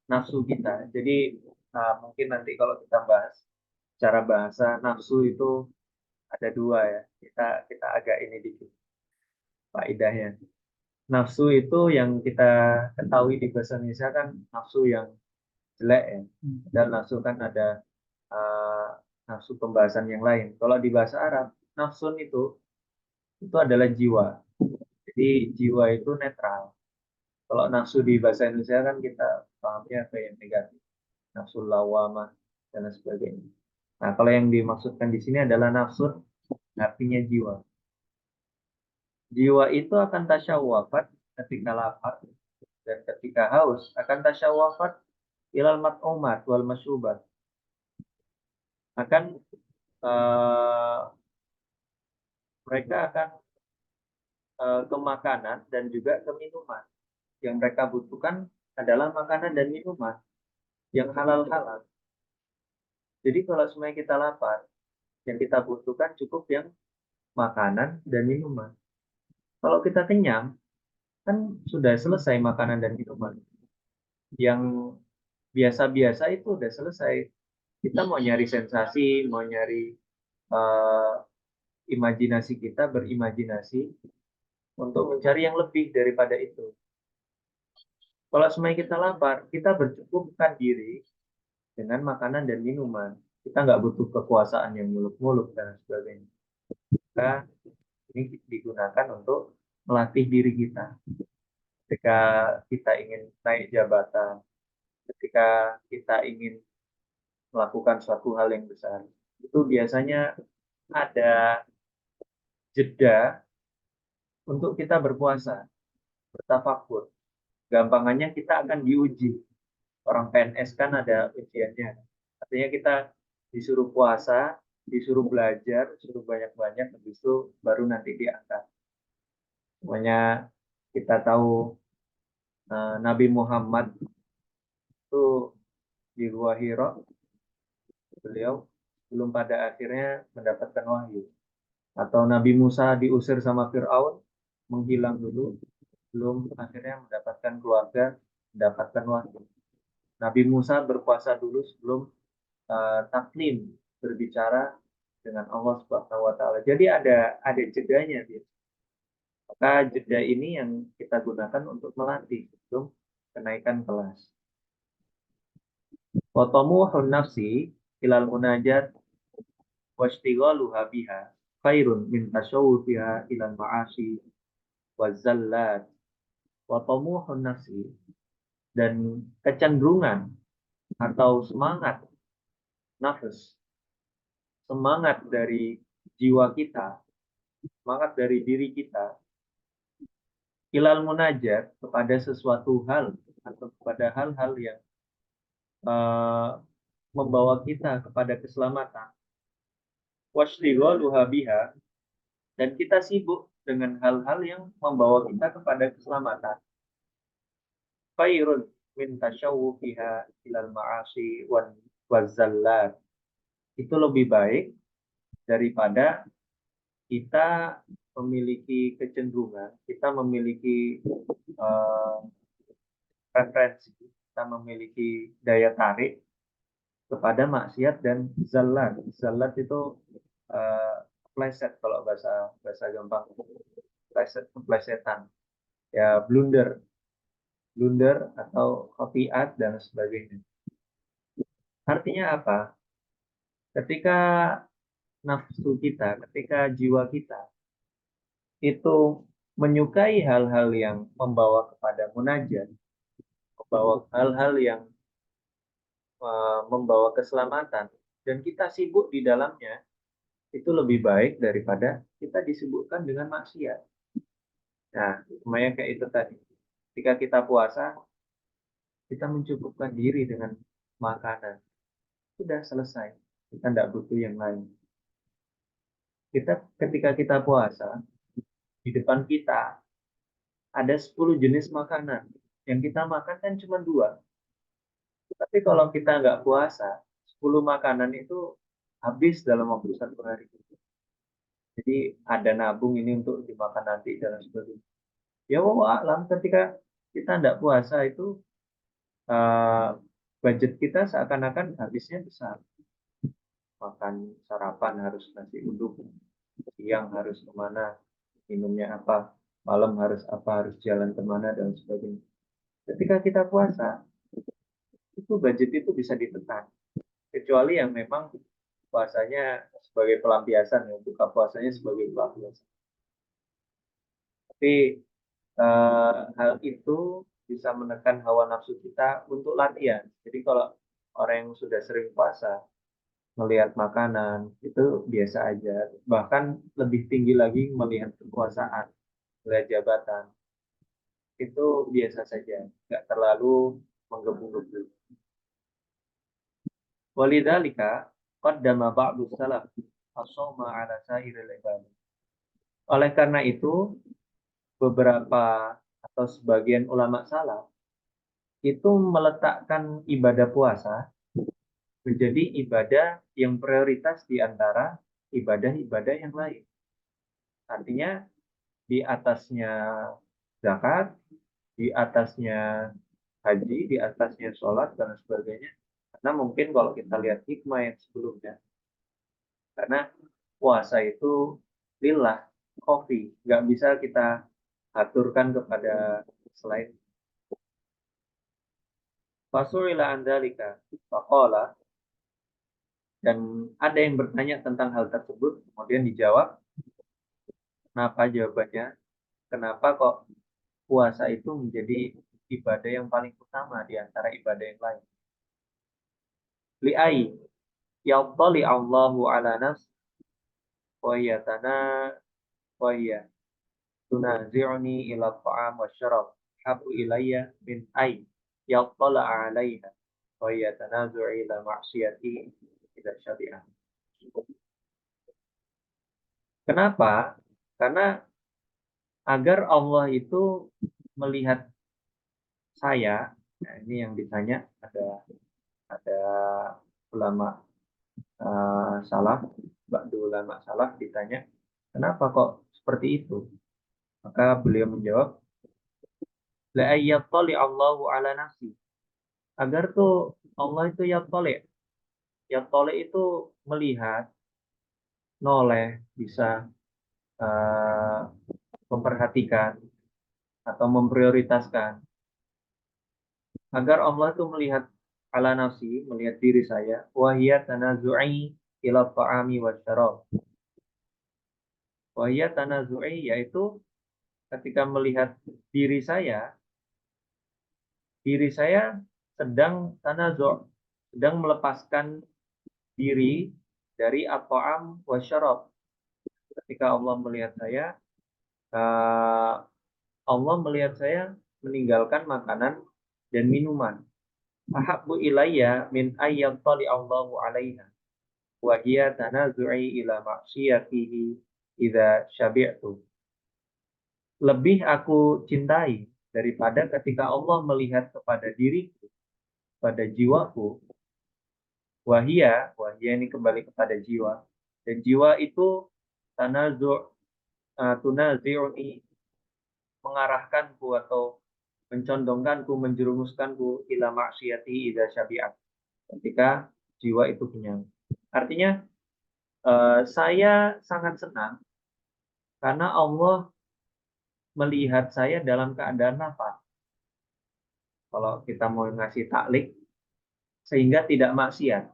nafsu kita. Jadi mungkin nanti kalau kita bahas cara bahasa nafsu itu ada dua ya. Kita agak ini dikit faedahnya. Nafsu itu yang kita ketahui di bahasa Indonesia kan nafsu yang jelek ya. Dan nafsu kan ada uh, nafsu pembahasan yang lain. Kalau di bahasa Arab, nafsun itu adalah jiwa. Jadi jiwa itu netral. Kalau nafsu di bahasa Indonesia kan kita pahamnya apa yang negatif, nafsu lawamah dan lain sebagainya. Nah, kalau yang dimaksudkan di sini adalah nafsu, artinya jiwa. Jiwa itu akan tasyawwafat ketika lapar dan ketika haus, akan tasyawwafat ilal mat'umat wal masyubat. Akan eh, mereka akan ke makanan dan juga ke minuman. Yang mereka butuhkan adalah makanan dan minuman yang halal-halal. Jadi kalau semuanya kita lapar, yang kita butuhkan cukup yang makanan dan minuman. Kalau kita kenyang, kan sudah selesai makanan dan minuman. Yang biasa-biasa itu udah selesai. Kita mau nyari sensasi, mau nyari eh, imajinasi, kita berimajinasi untuk mencari yang lebih daripada itu. Kalau semuanya kita lapar, kita bercukupkan diri dengan makanan dan minuman. Kita nggak butuh kekuasaan yang muluk-muluk dan sebagainya. Maka ini digunakan untuk melatih diri kita. Ketika kita ingin naik jabatan, ketika kita ingin melakukan suatu hal yang besar, itu biasanya ada jeda untuk kita berpuasa, bertafakur. Gampangannya kita akan diuji. Orang PNS kan ada ujiannya. Artinya kita disuruh puasa, disuruh belajar, disuruh banyak-banyak, habis itu baru nanti diangkat. Semuanya kita tahu Nabi Muhammad itu di Gua Hira, beliau belum pada akhirnya mendapatkan wahyu. Atau Nabi Musa diusir sama Fir'aun, menghilang dulu, belum akhirnya mendapatkan keluarga, mendapatkan wahyu. Nabi Musa berpuasa dulu sebelum taklim, berbicara dengan Allah Subhanahu wa taala. Jadi ada jedanya gitu. Maka jeda ini yang kita gunakan untuk melatih sebelum kenaikan kelas. Wa tamuhun nafsi ilal munajat washtighaluha biha khairun min tashawufiha ilal ma'asi wazallat. Wa tamuhun nafsi, dan kecenderungan atau semangat nafas, semangat dari jiwa kita, semangat dari diri kita, ilal munajat, kepada sesuatu hal atau kepada hal-hal yang membawa kita kepada keselamatan. Washtighaluha biha, dan kita sibuk dengan hal-hal yang membawa kita kepada keselamatan. Khairun min tasyawufiha ilal ma'asi wazallat. Itu lebih baik daripada kita memiliki kecenderungan, kita memiliki preferensi, kita memiliki daya tarik kepada maksiat dan zallat. Zallat itu pleset, kalau bahasa gampang, plesetan, ya blunder atau khati'at dan sebagainya. Artinya apa? Ketika nafsu kita, ketika jiwa kita itu menyukai hal-hal yang membawa kepada munajat, membawa hal-hal yang membawa keselamatan, dan kita sibuk di dalamnya, itu lebih baik daripada kita disibukkan dengan maksiat. Nah, semuanya kayak itu tadi. Ketika kita puasa, kita mencukupkan diri dengan makanan. Sudah selesai. Kita tidak butuh yang lain. Ketika kita puasa, di depan kita ada 10 jenis makanan. Yang kita makan kan cuma 2. Tapi kalau kita nggak puasa, 10 makanan itu habis dalam waktu 1 hari. Jadi ada nabung ini untuk dimakan nanti dan sebagainya. Ya alam, ketika kita tidak puasa itu budget kita seakan-akan habisnya besar. Makan sarapan harus nasi uduk, siang harus kemana, minumnya apa, malam harus apa, harus jalan kemana dan sebagainya. Ketika kita puasa, itu budget itu bisa ditekan. Kecuali yang memang puasanya sebagai pelampiasan, ya, buka puasanya sebagai pelampiasan. Tapi hal itu bisa menekan hawa nafsu kita untuk latihan. Jadi kalau orang yang sudah sering puasa, melihat makanan, itu biasa aja. Bahkan lebih tinggi lagi melihat kekuasaan, melihat jabatan. Itu biasa saja, nggak terlalu menggebu-gebu. Walidhalika, qaddama ba'du salaf as-shauma 'ala sa'iril ibadah. Oleh karena itu, beberapa atau sebagian ulama salaf itu meletakkan ibadah puasa menjadi ibadah yang prioritas di antara ibadah-ibadah yang lain. Artinya di atasnya zakat, di atasnya haji, di atasnya sholat, dan sebagainya. Karena mungkin kalau kita lihat hikmah yang sebelumnya, karena puasa itu lillah, khofi, nggak bisa kita aturkan kepada selain. Fasurila andalika, faqala, dan ada yang bertanya tentang hal tersebut, kemudian dijawab, kenapa jawabannya? Kenapa kok puasa itu menjadi ibadah yang paling utama di antara ibadah yang lain? Li'ai, yattali Allahu ala nafs, wa yatana, wa tunazi'uni ila ta'am wa syarab habu ilayya min ay yattala alaiha wa yatanazu'u ila ma'siyati ila syabi'ah. Kenapa? Karena agar Allah itu melihat saya, nah ini yang ditanya ada ulama salaf, ba'du ulama salaf ditanya, kenapa kok seperti itu? Maka beliau menjawab, la ayyattali Allahu ala nafsi. Agar tuh Allah itu yattali itu melihat, noleh, bisa memperhatikan atau memprioritaskan. Agar Allah itu melihat ala nafsi, melihat diri saya, wahiyya tanazu'i ila ta'ami wa syarab. Wahiyya tanazu'i yaitu ketika melihat diri saya sedang tanazu', sedang melepaskan diri dari at-ta'am wa syarab. Ketika Allah melihat saya, Allah melihat saya meninggalkan makanan dan minuman. Ahabbu ilayya min ayyattali Allahu alaiha wa hiya tanazu'i ila ma'siyatihi idza syabi'tu. Lebih aku cintai daripada ketika Allah melihat kepada diriku, pada jiwaku. Wahia ini kembali kepada jiwa. Dan jiwa itu tunazi'uni, mengarahkanku atau mencondongkanku, menjerumuskanku ila maksiati idza syabi'at. Ketika jiwa itu kenyang. Artinya saya sangat senang karena Allah melihat saya dalam keadaan lapar. Kalau kita mau ngasih taklik, sehingga tidak maksiat.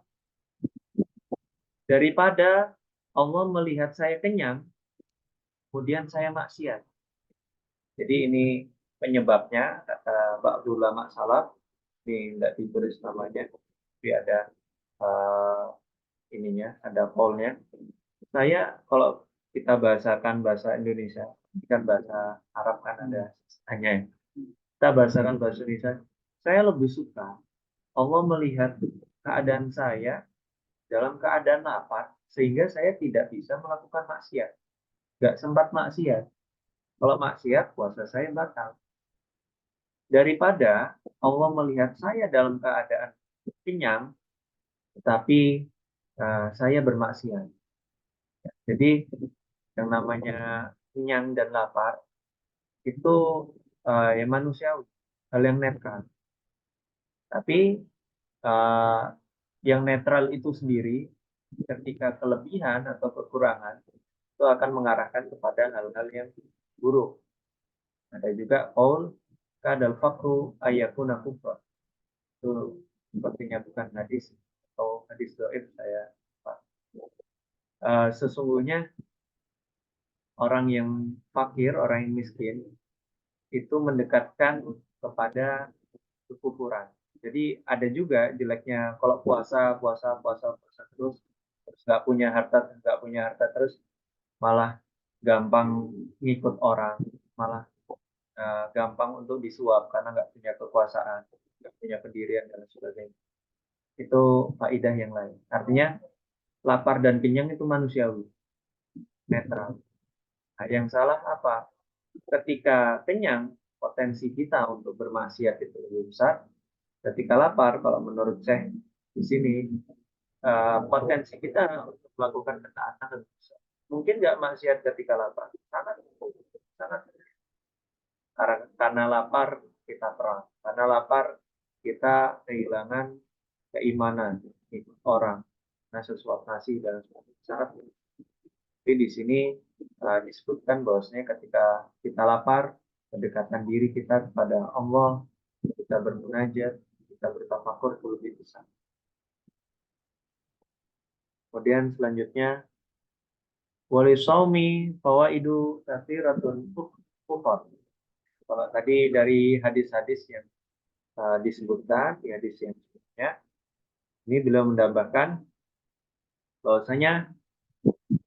Daripada Allah melihat saya kenyang, kemudian saya maksiat. Jadi ini penyebabnya, kata ba'du ulama salaf, ini tidak ditulis namanya, tapi ada ada polnya. Saya kalau kita bahasakan bahasa Indonesia, kan bahasa Arab kan ada hanya ya. Kita bahasakan bahasa Indonesia, saya lebih suka Allah melihat keadaan saya dalam keadaan lapar, sehingga saya tidak bisa melakukan maksiat. Nggak sempat maksiat. Kalau maksiat, puasa saya batal. Daripada Allah melihat saya dalam keadaan kenyang, tetapi saya bermaksiat. Jadi yang namanya kenyang dan lapar itu ya manusiawi, hal yang netral. Tapi yang netral itu sendiri, ketika kelebihan atau kekurangan, itu akan mengarahkan kepada hal-hal yang buruk. Ada juga qaul kadal fakru ayakuna kufra. Itu sepertinya bukan hadis atau hadis dhaif, saya lupa. Sesungguhnya orang yang fakir, orang yang miskin itu mendekatkan kepada kekufuran. Jadi ada juga jeleknya kalau puasa terus nggak punya harta terus, malah gampang ngikut orang, malah gampang untuk disuap karena nggak punya kekuasaan, nggak punya pendirian dan sebagainya. Itu faidah yang lain. Artinya lapar dan kenyang itu manusiawi, netral. Nah, yang salah apa? Ketika kenyang, potensi kita untuk bermaksiat itu lebih besar. Ketika lapar, kalau menurut saya di sini potensi kita untuk melakukan ketaatan lebih besar. Mungkin nggak maksiat ketika lapar, sangat sangat karena lapar kita perang, karena lapar kita kehilangan keimanan orang, nah sesuatu nasi dan sangat. Tapi di sini disebutkan bahwasanya ketika kita lapar, kedekatan diri kita kepada Allah, kita bermunajat, kita bertafakur itu lebih besar. Kemudian selanjutnya walisaumi fawaidu katsiratun ukhra. Kalau tadi dari hadis-hadis yang disebutkan di hadis yang sebelumnya, ini beliau menambahkan bahwasanya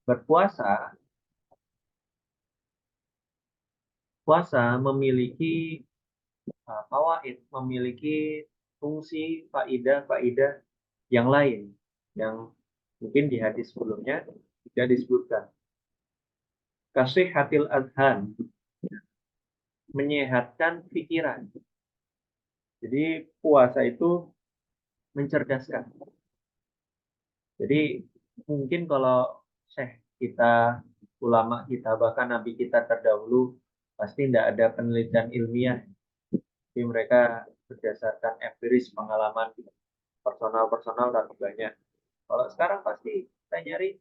berpuasa memiliki fawaid, memiliki fungsi faidah-faidah yang lain yang mungkin di hadis sebelumnya tidak disebutkan. Kasih hatil adhan, menyehatkan pikiran. Jadi puasa itu mencerdaskan. Jadi mungkin kalau syekh kita, ulama kita, bahkan nabi kita terdahulu pasti tidak ada penelitian ilmiah. Jadi mereka berdasarkan empiris pengalaman personal dan banyak. Kalau sekarang pasti kita nyari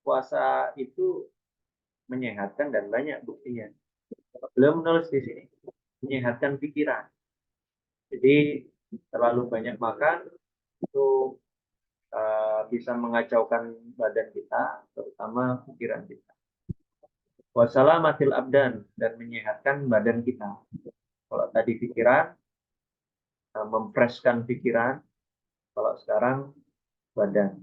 puasa itu menyehatkan dan banyak buktinya. Beliau menulis di sini menyehatkan pikiran. Jadi terlalu banyak makan itu bisa mengacaukan badan kita, terutama pikiran kita. Wassalamatil abdan, dan menyehatkan badan kita. Kalau tadi pikiran, memfreshkan pikiran. Kalau sekarang badan.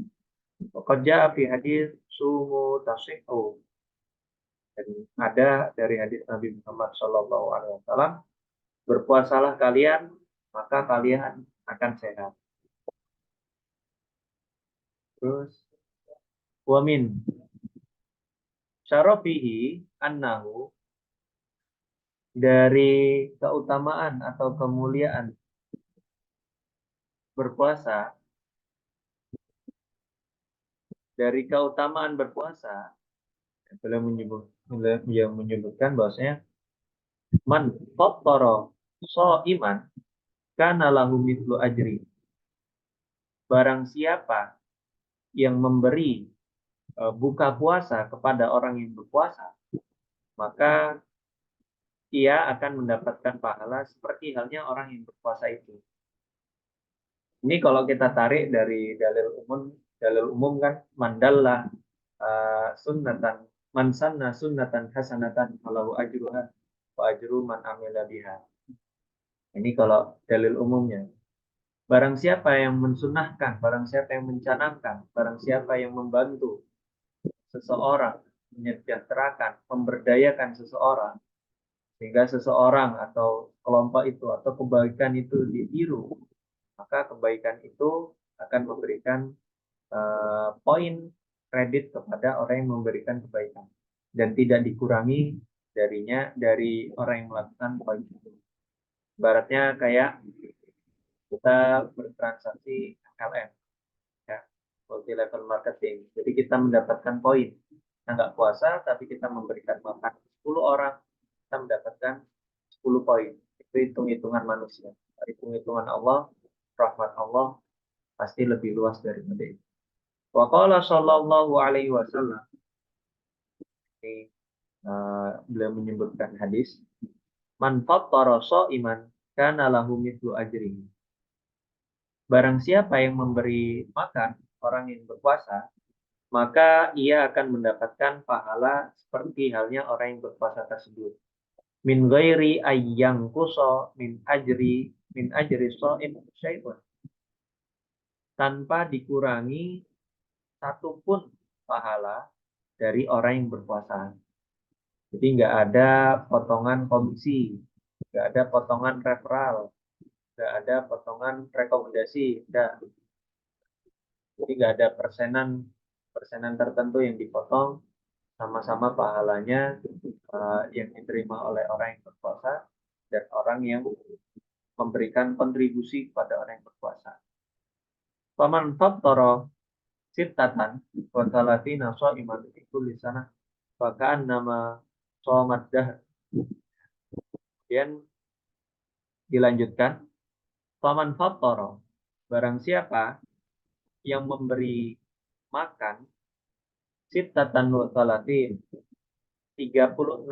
Pekerja fi hadis sumu tasihu. Dan ada dari hadis Nabi Muhammad SAW, berpuasalah kalian, maka kalian akan sehat. Terus, wamin syarafihi annahu, dari keutamaan atau kemuliaan berpuasa, dari keutamaan berpuasa, beliau menyebutkan bahwasanya man fattara shaiman kana lahu mithlu ajri. Barang siapa yang memberi buka puasa kepada orang yang berpuasa, maka ia akan mendapatkan pahala seperti halnya orang yang berpuasa itu. Ini kalau kita tarik dari dalil umum kan, mandallah sunnatan man sanna sunnatan hasanatan falahu ajruha wa ajru man amila biha. Ini kalau dalil umumnya. Barang siapa yang mensunahkan, barang siapa yang mencanangkan, barang siapa yang membantu seseorang, menyejahterakan, memberdayakan seseorang, sehingga seseorang atau kelompok itu atau kebaikan itu ditiru, maka kebaikan itu akan memberikan poin kredit kepada orang yang memberikan kebaikan dan tidak dikurangi darinya dari orang yang melakukan poin itu. Ibaratnya kayak kita bertransaksi LM, ya, multi level marketing. Jadi kita mendapatkan poin. Kita nggak puasa, tapi kita memberikan makan 10 orang, kita mendapatkan 10 poin. Itu hitung-hitungan manusia. Hitung-hitungan Allah, rahmat Allah pasti lebih luas daripada itu. Wa qala sallallahu alaihi wasallam, ini beliau menyebutkan hadis, man fattara shaiman kana lahu mithlu ajrihi. Barang siapa yang memberi makan orang yang berpuasa, maka ia akan mendapatkan pahala seperti halnya orang yang berpuasa tersebut. Min ghairi ayyang kuso min ajri shaim syai'un. Tanpa dikurangi satupun pahala dari orang yang berpuasa. Jadi nggak ada potongan komisi, nggak ada potongan referral, nggak ada potongan rekomendasi, nggak. Jadi nggak ada persenan persenan tertentu yang dipotong, sama-sama pahalanya yang diterima oleh orang yang berpuasa dan orang yang memberikan kontribusi kepada orang yang berpuasa. Faman fattara sittatan wa salatina sha'iman fi kulli sanah fa ka'annama shamat dahr. Kemudian dilanjutkan, faman fattara, barang siapa yang memberi makan sittatan wa salatin 36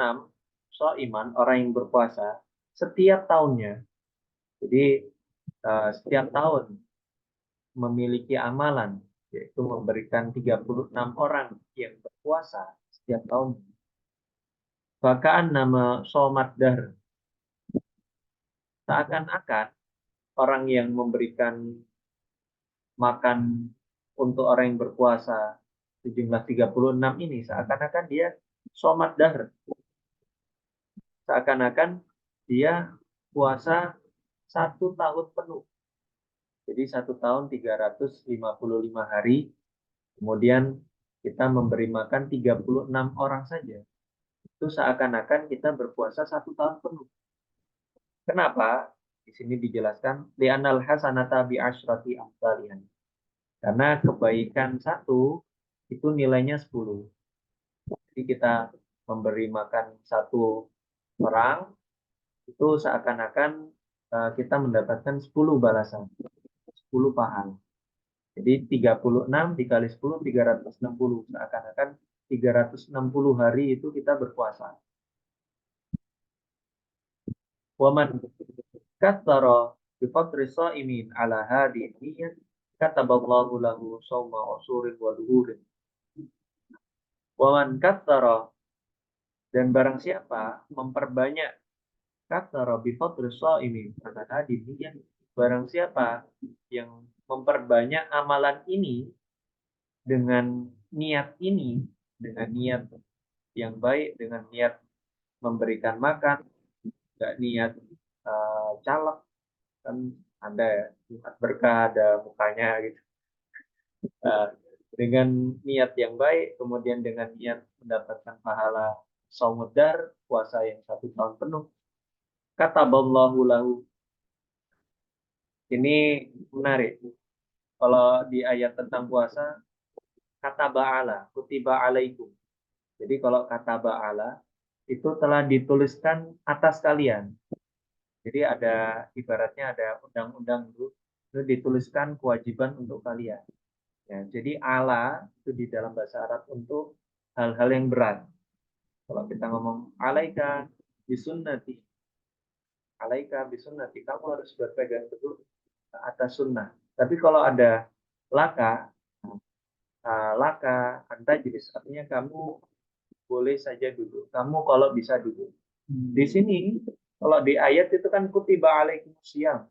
sha'iman, orang yang berpuasa setiap tahunnya. Jadi setiap tahun memiliki amalan, yaitu memberikan 36 orang yang berpuasa setiap tahun. Bahkan nama somat dahr, seakan-akan orang yang memberikan makan untuk orang yang berpuasa sejumlah 36 ini, seakan-akan dia somat dahr. Seakan-akan dia puasa 1 tahun penuh. Jadi 1 tahun 355 hari, kemudian kita memberi makan 36 orang saja. Itu seakan-akan kita berpuasa 1 tahun penuh. Kenapa? Di sini dijelaskan, li'anal hasanata bi'asyrati amsalih. Karena kebaikan satu itu nilainya 10. Jadi kita memberi makan 1 orang, itu seakan-akan kita mendapatkan 10 balasan. 10 pahala. Jadi 36 dikali 10, 360. Seakan-akan 360 hari itu kita berpuasa. Waman katsara bi fadri sha'imin ala hadhihi niyyah kataballahu lahu shauma usurin wa duhurin. Waman katsara, dan barang siapa memperbanyak, katsara bi fadri sha'imin ala hadhihi niyyah, barang siapa yang memperbanyak amalan ini dengan niat ini, dengan niat yang baik, dengan niat memberikan makan, nggak niat calak, kan ada ya, Jumat berkah, ada mukanya gitu. Dengan niat yang baik, kemudian dengan niat mendapatkan pahala saumudar, puasa yang 1 tahun penuh, kataballahu lahu. Ini menarik. Kalau di ayat tentang puasa, kata ba'ala, kutiba alaikum. Jadi kalau kata ba'ala, itu telah dituliskan atas kalian. Jadi ada, ibaratnya ada undang-undang itu dituliskan kewajiban untuk kalian. Ya, jadi ala itu di dalam bahasa Arab untuk hal-hal yang berat. Kalau kita ngomong alaika bisunnati, alaika bisunnati, kamu harus berpegang teguh atas sunnah. Tapi kalau ada laka, laka antajlis, artinya kamu boleh saja duduk. Kamu kalau bisa duduk. Di sini, kalau di ayat itu kan kutiba alaikumusiyam.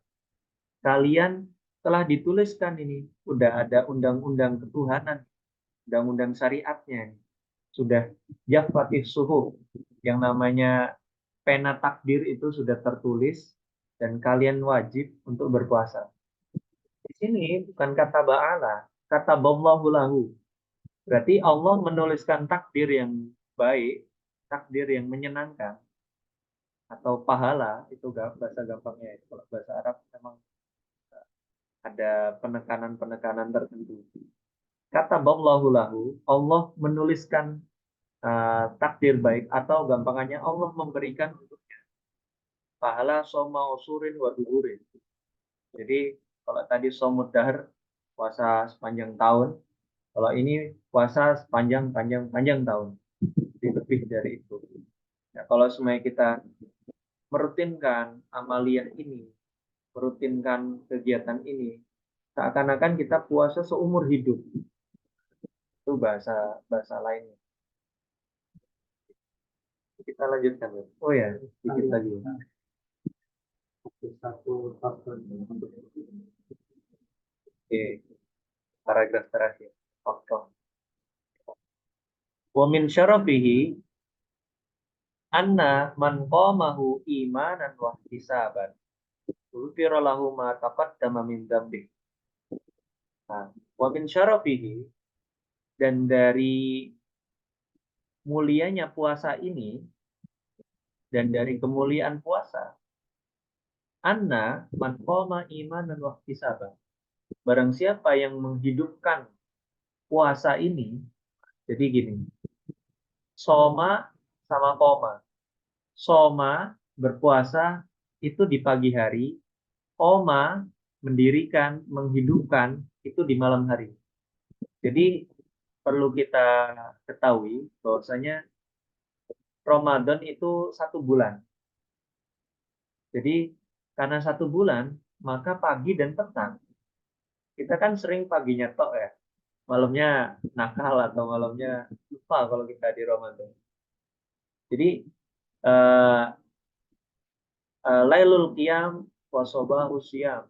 Kalian telah dituliskan ini. Udah ada undang-undang ketuhanan. Undang-undang syariatnya. Sudah jafatih suhuf. Yang namanya pena takdir itu sudah tertulis. Dan kalian wajib untuk berpuasa. Di sini bukan kata ba'ala. Kata ballahu lahu. Berarti Allah menuliskan takdir yang baik, takdir yang menyenangkan, atau pahala, itu bahasa gampangnya. Kalau bahasa Arab memang ada penekanan-penekanan tertentu. Kata ballahu lahu, Allah menuliskan takdir baik, atau gampangannya Allah memberikan untuknya pahala soma usurin wa duhurin. Jadi kalau tadi somud dahr, puasa sepanjang tahun, kalau ini puasa sepanjang tahun, lebih dari itu. Nah, kalau semuanya kita merutinkan amaliyah ini, merutinkan kegiatan ini, seakan-akan kita puasa seumur hidup. Itu bahasa lainnya. Kita lanjutkan. Oh ya, sedikit lagi. Oke, paragraf terakhir. Oke. Wa min syarafihi anna man qamahu imanan wa ihtisaban ghufira lahu ma taqaddama min dzambi. Wa min syarafihi, Dan dari mulianya puasa ini, dan dari kemuliaan puasa, anna man qama imanan wa ihtisaban. Barang siapa yang menghidupkan puasa ini, jadi gini, soma sama koma. Soma berpuasa itu di pagi hari, koma mendirikan, menghidupkan itu di malam hari. Jadi perlu kita ketahui bahwasanya Ramadan itu 1 bulan. Jadi karena 1 bulan, maka pagi dan petang. Kita kan sering paginya tok ya, malamnya nakal atau malamnya lupa kalau kita di Ramadan. Jadi eh, Lailul Qiyam wa Sobahu Syiyam.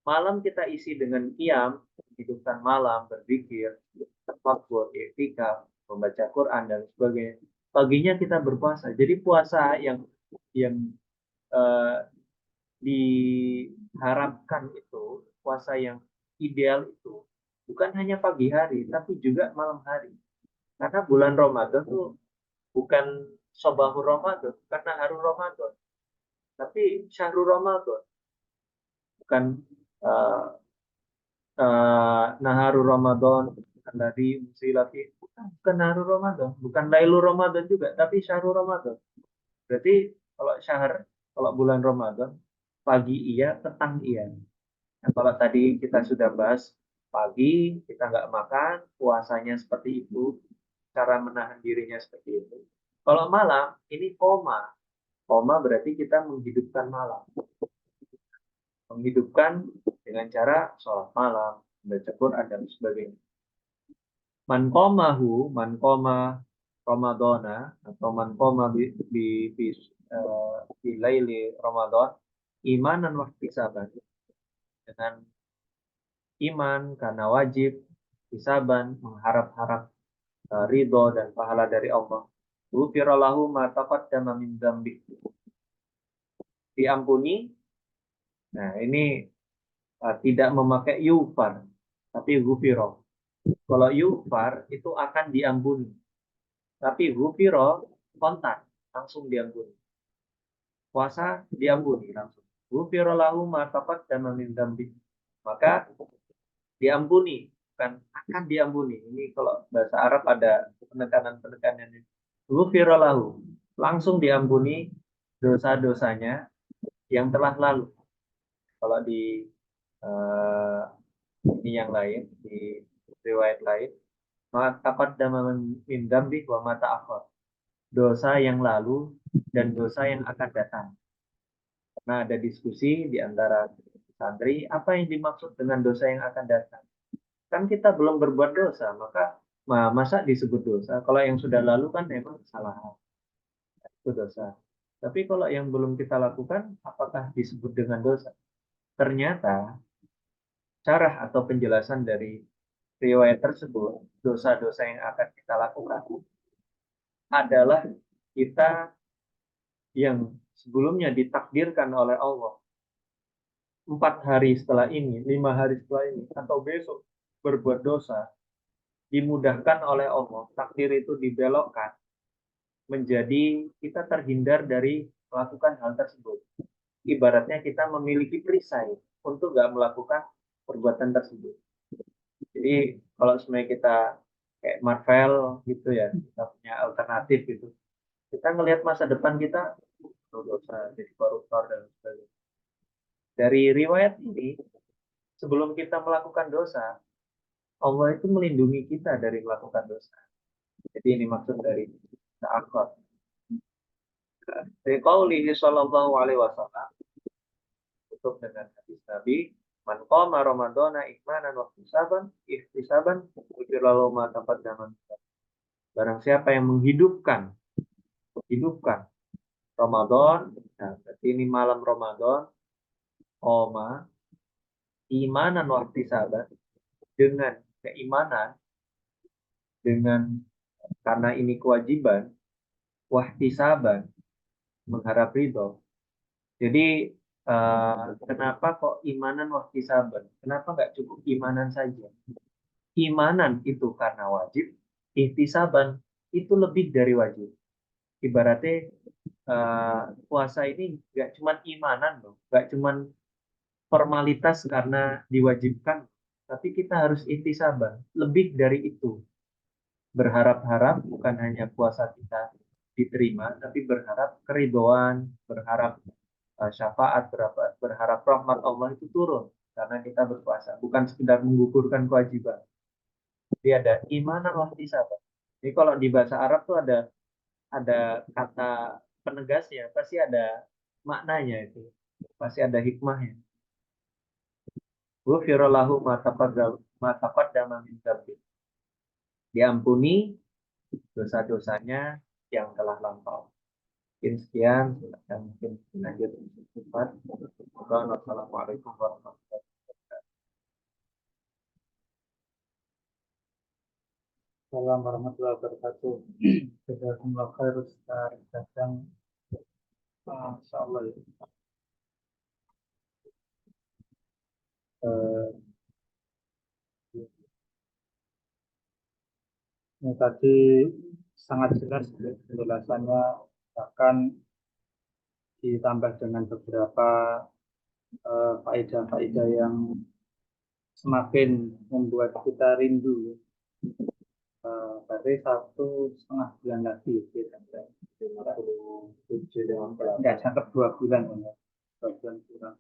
Malam kita isi dengan qiyam, hidupkan malam, berzikir, tafakkur, i'tikaf, membaca Quran dan sebagainya. Paginya kita berpuasa. Jadi puasa yang eh, diharapkan itu, puasa yang ideal itu bukan hanya pagi hari, tapi juga malam hari. Karena bulan Ramadan tuh bukan Sobahur Ramadan, bukan Naharul Ramadan, tapi Syahrul Ramadan. Bukan uh, Naharul Ramadan, alladzi unzila fi, bukan Naharul Ramadan, bukan Lailul Ramadan juga, tapi Syahrul Ramadan. Berarti kalau bulan Ramadan, pagi iya, petang iya. Nah, kalau tadi kita sudah bahas pagi kita nggak makan, puasanya seperti itu, cara menahan dirinya seperti itu. Kalau malam ini koma, koma berarti kita menghidupkan malam, menghidupkan dengan cara sholat malam, membaca Quran dan sebagainya. Man koma Ramadana atau man koma bi laili Ramadan imanan wa ihtisaban, dengan iman karena wajib, hisaban mengharap-harap ridho dan pahala dari Allah. Ghufira lahu ma taqaddama min dzambi. Diampuni. Nah, ini tidak memakai yufar, tapi ghufira. Kalau yufar itu akan diampuni. Tapi ghufira kontak, langsung diampuni. Puasa diampuni langsung. Ghufira lahu ma taqaddama min dzambi. Maka diampuni, bukan akan diampuni. Ini kalau bahasa Arab ada penekanan-penekanan ini. Ghufira lahu, langsung diampuni dosa-dosanya yang telah lalu. Kalau di ini yang lain, di riwayat lain, maka taqaddama min dzambi wa ma ta'akhkhar. Dosa yang lalu dan dosa yang akan datang. Karena ada diskusi di antara santri, apa yang dimaksud dengan dosa yang akan datang? Kan kita belum berbuat dosa, maka masa disebut dosa? Kalau yang sudah lalu kan memang kesalahan, itu dosa. Tapi kalau yang belum kita lakukan, apakah disebut dengan dosa? Ternyata syarah atau penjelasan dari riwayat tersebut, dosa-dosa yang akan kita lakukan adalah kita yang sebelumnya ditakdirkan oleh Allah 4 hari setelah ini, 5 hari setelah ini, atau besok berbuat dosa, dimudahkan oleh Allah. Takdir itu dibelokkan menjadi kita terhindar dari melakukan hal tersebut. Ibaratnya kita memiliki perisai untuk nggak melakukan perbuatan tersebut. Jadi kalau sebenarnya kita kayak Marvel gitu ya, kita punya alternatif gitu. Kita ngelihat masa depan kita dosa, jadi koruptor dan sebagainya. Dari riwayat ini, sebelum kita melakukan dosa, Allah itu melindungi kita dari melakukan dosa. Jadi ini maksud dari ta'akhir. Dari qaulihi sallallahu alaihi wasallam, tutup dengan hadis Nabi, man qama ramadhana imanan wa ihtisaban ghufira lahu ma taqaddama. Barang siapa yang menghidupkan Ramadan, nah berarti ini malam Ramadan, qama imanan wa ihtisaban, dengan keimanan, dengan karena ini kewajiban, wahtisaban mengharap ridho. Jadi kenapa kok imanan wahtisaban? Kenapa nggak cukup imanan saja? keimanan itu karena wajib, ihtisaban itu lebih dari wajib. Ibaratnya puasa ini nggak cuman imanan loh, nggak cuman formalitas karena diwajibkan, tapi kita harus ihtisaban, lebih dari itu. Berharap-harap bukan hanya puasa kita diterima, tapi berharap keridhaan, berharap syafaat, berharap rahmat Allah itu turun karena kita berpuasa, bukan sekedar menggugurkan kewajiban. Jadi ada iman wa ihtisaban. Jadi kalau di bahasa Arab tuh ada kata penegasnya, pasti ada maknanya itu, pasti ada hikmahnya. Ghufira lahu ma taqaddama min dzambi. Diampuni dosa-dosanya yang telah lampau. Mungkin sekian, dan mungkin lanjut cepat. Wassalamualaikum warahmatullahi wabarakatuh. Assalamualaikum warahmatullahi wabarakatuh. Jazakumullah khair Ustaz Dadang. Insyaallah ya. Eh, ini tadi sangat jelas ya, penjelasannya, bahkan ditambah dengan beberapa faedah-faedah yang semakin membuat kita rindu. Berarti 1,5 bulan lagi ya, sampai 57 nggak sampai 2 bulan ya, 2 bulan kurang.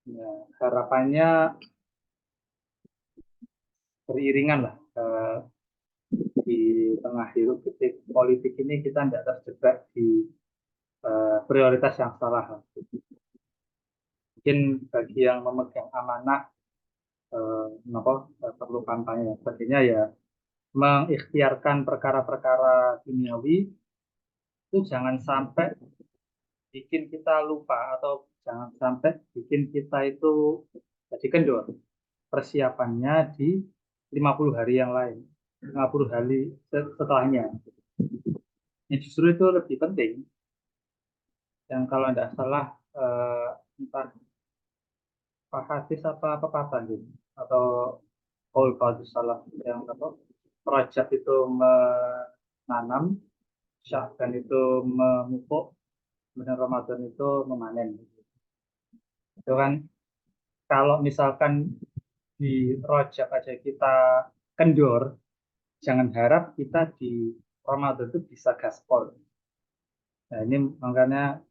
Ya, harapannya beriringan lah, di tengah hiruk pikuk politik ini kita tidak terjebak di prioritas yang salah. Mungkin bagi yang memegang amanah perlu kampanye. Sepertinya ya mengikhtiarkan perkara-perkara duniawi itu jangan sampai bikin kita lupa, atau jangan sampai bikin kita itu jadi kendor persiapannya di 50 hari yang lain, 50 hari setelahnya. Ya, justru itu lebih penting. Yang kalau tidak salah entah Pak Hadis apa pepatah gitu, atau Paul Fadus salah yang apa, Rajab itu menanam, Sya'ban itu memupuk, kemudian Ramadan itu memanen. Itu kan kalau misalkan di Rajab aja kita kendor, jangan harap kita di Ramadan itu bisa gaspol. Nah ini makanya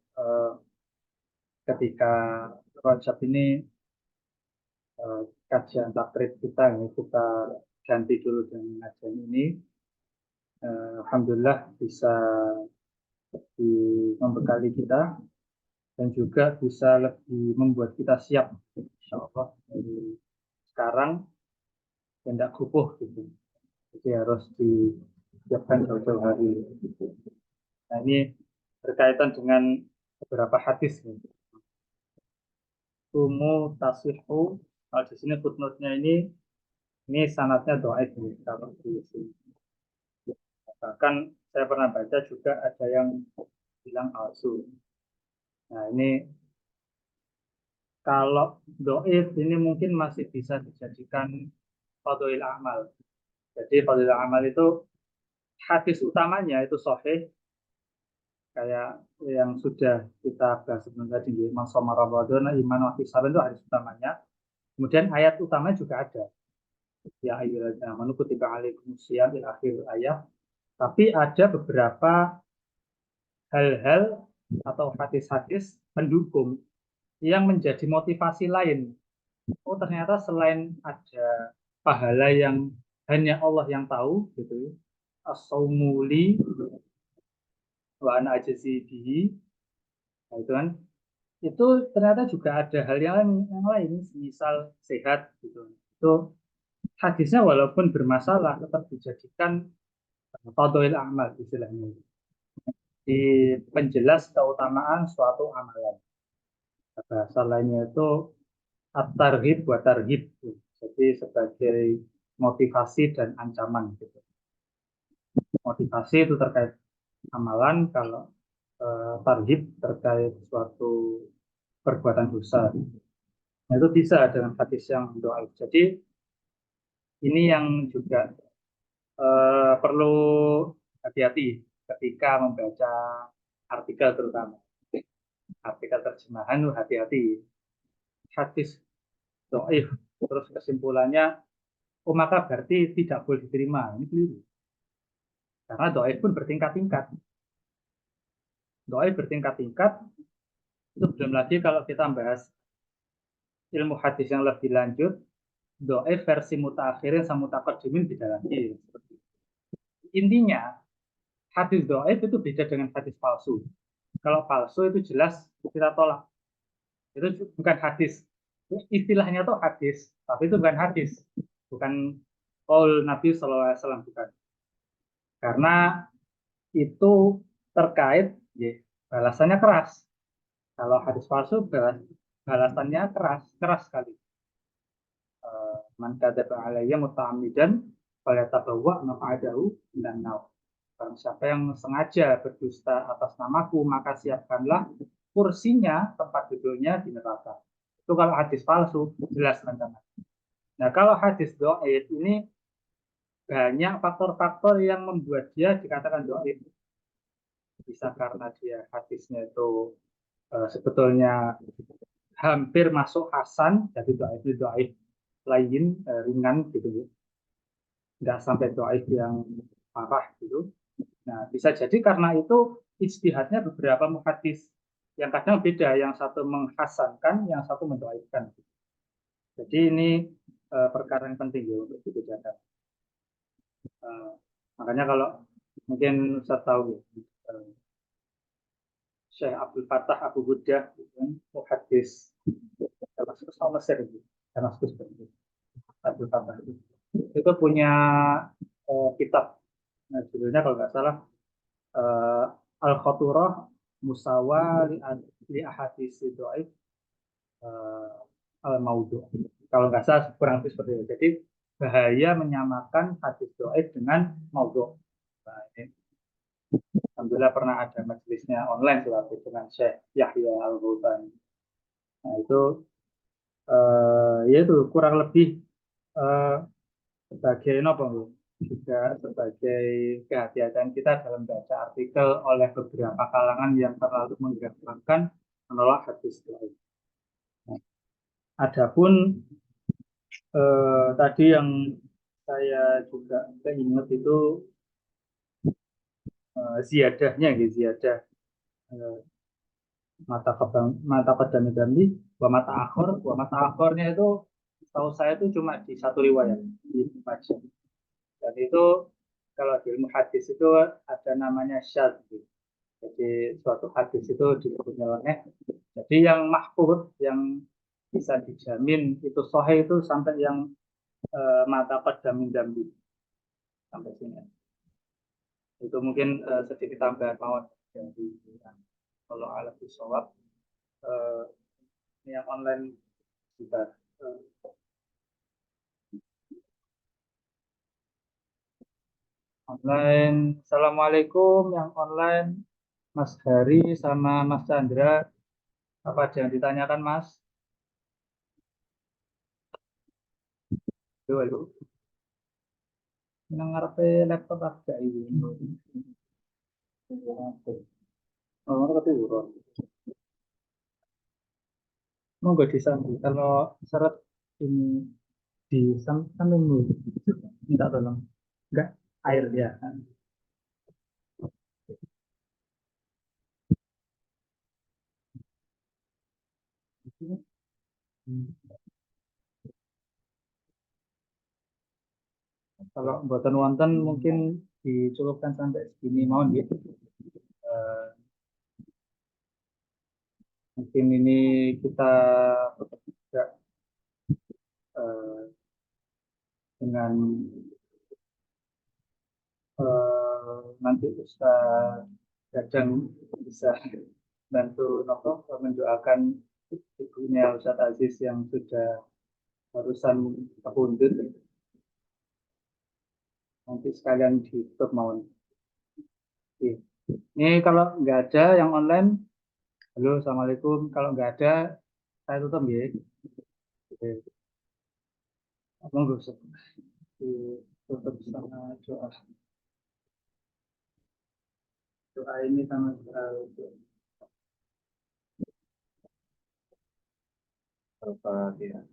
ketika Rajab ini kajian takrib kita ya, kita ganti dulu dengan kajian ini. Alhamdulillah bisa membekali kita dan juga bisa lebih membuat kita siap, insya Allah dari sekarang tidak kupuh gitu. Jadi harus disiapkan jauh-jauh hari. Nah ini berkaitan dengan beberapa hadis. Sumu tasihu. Kalau di sini footnote-nya ini sanadnya dhaif kalau di sini. Bahkan saya pernah baca juga ada yang bilang palsu. Nah ini kalau dhaif ini mungkin masih bisa dijadikan fadhil amal. Jadi fadhil amal itu hadis utamanya itu sahih, kayak yang sudah kita bahas sebelumnya di Masoma Ramadan, iman wa ihtisaban itu hadis utamanya. Kemudian ayat utamanya juga ada. Ya ayyuhalladzina amanu kutiba alaikumusiyam ila akhir ayat. Tapi ada beberapa hal-hal atau hadis-hadis pendukung yang menjadi motivasi lain. Oh ternyata selain ada pahala yang hanya Allah yang tahu, gitu, as-saumuli wa ana ajzi bihi, nah, itu kan, itu ternyata juga ada hal yang lain, misal sehat, gitu. Itu hadisnya walaupun bermasalah tetap dijadikan fadhil amal istilahnya, di penjelas keutamaan suatu amalan. Bahasa lainnya itu at-targhib wa targhib, jadi sebagai motivasi dan ancaman gitu. Motivasi itu terkait amalan, kalau targhib terkait suatu perbuatan dosa. Nah, itu bisa dengan hadis yang doa. Jadi ini yang juga perlu hati-hati ketika membaca artikel, terutama artikel terjemahan. Hati-hati, hadis dhaif terus kesimpulannya oh maka berarti tidak boleh diterima, ini keliru. Karena dhaif pun bertingkat-tingkat. Dhaif bertingkat-tingkat. Itu belum lagi kalau kita bahas ilmu hadis yang lebih lanjut, dhaif versi mutaakhirin sama mutaqaddimin beda lagi. Intinya hadis dhaif itu beda dengan hadis palsu. Kalau palsu itu jelas kita tolak. Itu bukan hadis. Istilahnya tuh hadis, tapi itu bukan hadis. Bukan qaul Nabi SAW, bukan. Karena itu terkait ya, balasannya keras. Kalau hadis palsu balasannya keras sekali. Man kadzaba alayya muta'ammidan falyatabawwa maq'adahu minan nar. Barang siapa yang sengaja berdusta atas namaku, maka siapkanlah kursinya, tempat duduknya di neraka. Itu kalau hadis palsu, jelas teman-teman. Nah, kalau hadis dhaif ini banyak faktor-faktor yang membuat dia dikatakan dhaif. Bisa karena dia hadisnya itu sebetulnya hampir masuk hasan, jadi dhaif lain ringan gitu ya. Nggak sampai dhaif yang parah gitu. Nah, bisa jadi karena itu ijtihadnya beberapa muhadis yang kadang beda, yang satu menghasankan, yang satu mendhaifkan. Jadi ini perkara yang penting ya untuk dibedakan. Makanya kalau mungkin saya tahu Syekh Abdul Fattah Abu Buddha, muhadis Damaskus Mesir, Damaskus Abdul Fattah itu punya kitab, nah, judulnya kalau nggak salah Al-Khaturah Musawa li Ahadits Dhaif Al-Maudhu. Kalau nggak salah kurang lebih seperti itu. Jadi bahaya menyamakan hadis dhaif dengan maudhu. Nah, ini alhamdulillah pernah ada majelisnya online waktu dengan Syekh Yahya Al-Ghutani. Nah, itu ya itu kurang lebih sebagai apa juga sebagai kehati-hatian kita dalam baca artikel oleh beberapa kalangan yang terlalu menggampangkan menolak hadis dhaif. Nah, adapun tadi yang saya juga ingat itu ziyadahnya gitu, ziyadah mata qadami dambi wa mata akhornya itu tahu saya itu cuma di satu riwayat di Majah. Dan itu kalau di ilmu hadis itu ada namanya syadz. Jadi suatu hadis itu disebutnya nyeleneh. Jadi yang mahfuz, yang bisa dijamin itu sahih itu sampai yang mata qadami dambi sampai sini. Itu mungkin sedikit tambahan mawon dari kalau alat bisawab yang online juga online. Assalamualaikum yang online, Mas Hari sama Mas Chandra. Apa ada yang ditanyakan, Mas? Halo. Nang ngarepe laptop agak ini. Oh, ngarepe urut. Monggo disambung. Kalau syarat ini disambung dulu. Minta tolong. Enggak, air ya. Kalau buatan wonten mungkin dicukupkan sampai segini mohon ya. Mungkin ini kita juga dengan nanti Ustaz Gadang bisa bantu Nopo mendoakan ibunya Ustaz Aziz yang sudah barusan kepundut. Nanti sekalian ditutup mohon. Ini kalau nggak ada yang online, halo assalamualaikum. Kalau nggak ada, saya tutup ya. Monggo. ditutup sama doa. Doa ini sama sekali. Al-Fatihah.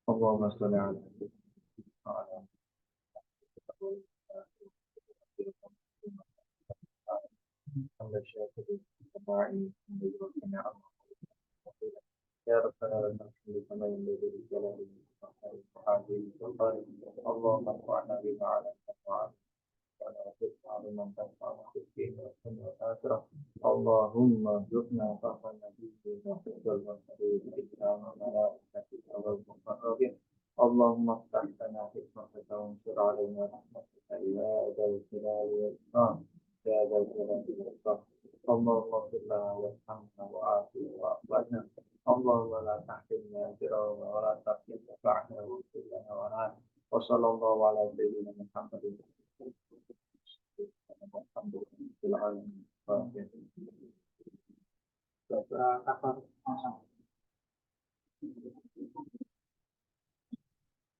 Allahumma sholli ala يا رب العالمين كما ينبغي لجلاله وقدره اللهم ارفعنا بما علمتنا وعلى وعلى من تنفعنا في الدين والآخرة اللهم ارزقنا فهم النبي وحفظ المرسلين بالإسلام وملائكتك والمقربين اللهم افتح لنا حكمتك وانشر علينا رحمتك يا ذا الجلال والإكرام يا ذا الجلال والإكرام اللهم اغفر لنا وارحمنا وعافنا واعف اللهم لا تحرمنا اجرا ولا تفتنا بعد واغفر لنا ورحمنا وصلى الله على سيدنا محمد والحمد لله رب العالمين.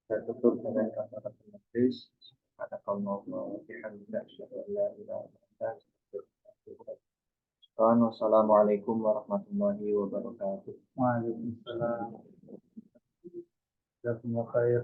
Saya tutup dengan kata-kata majlis. Subhanakallah bihamdika asyhadu an la ilaha illa anta astaghfiruka wa atubu ilaik. Wassalamualaikum warahmatullahi wabarakatuh. Waalaikumsalam. Jazakumullah khair.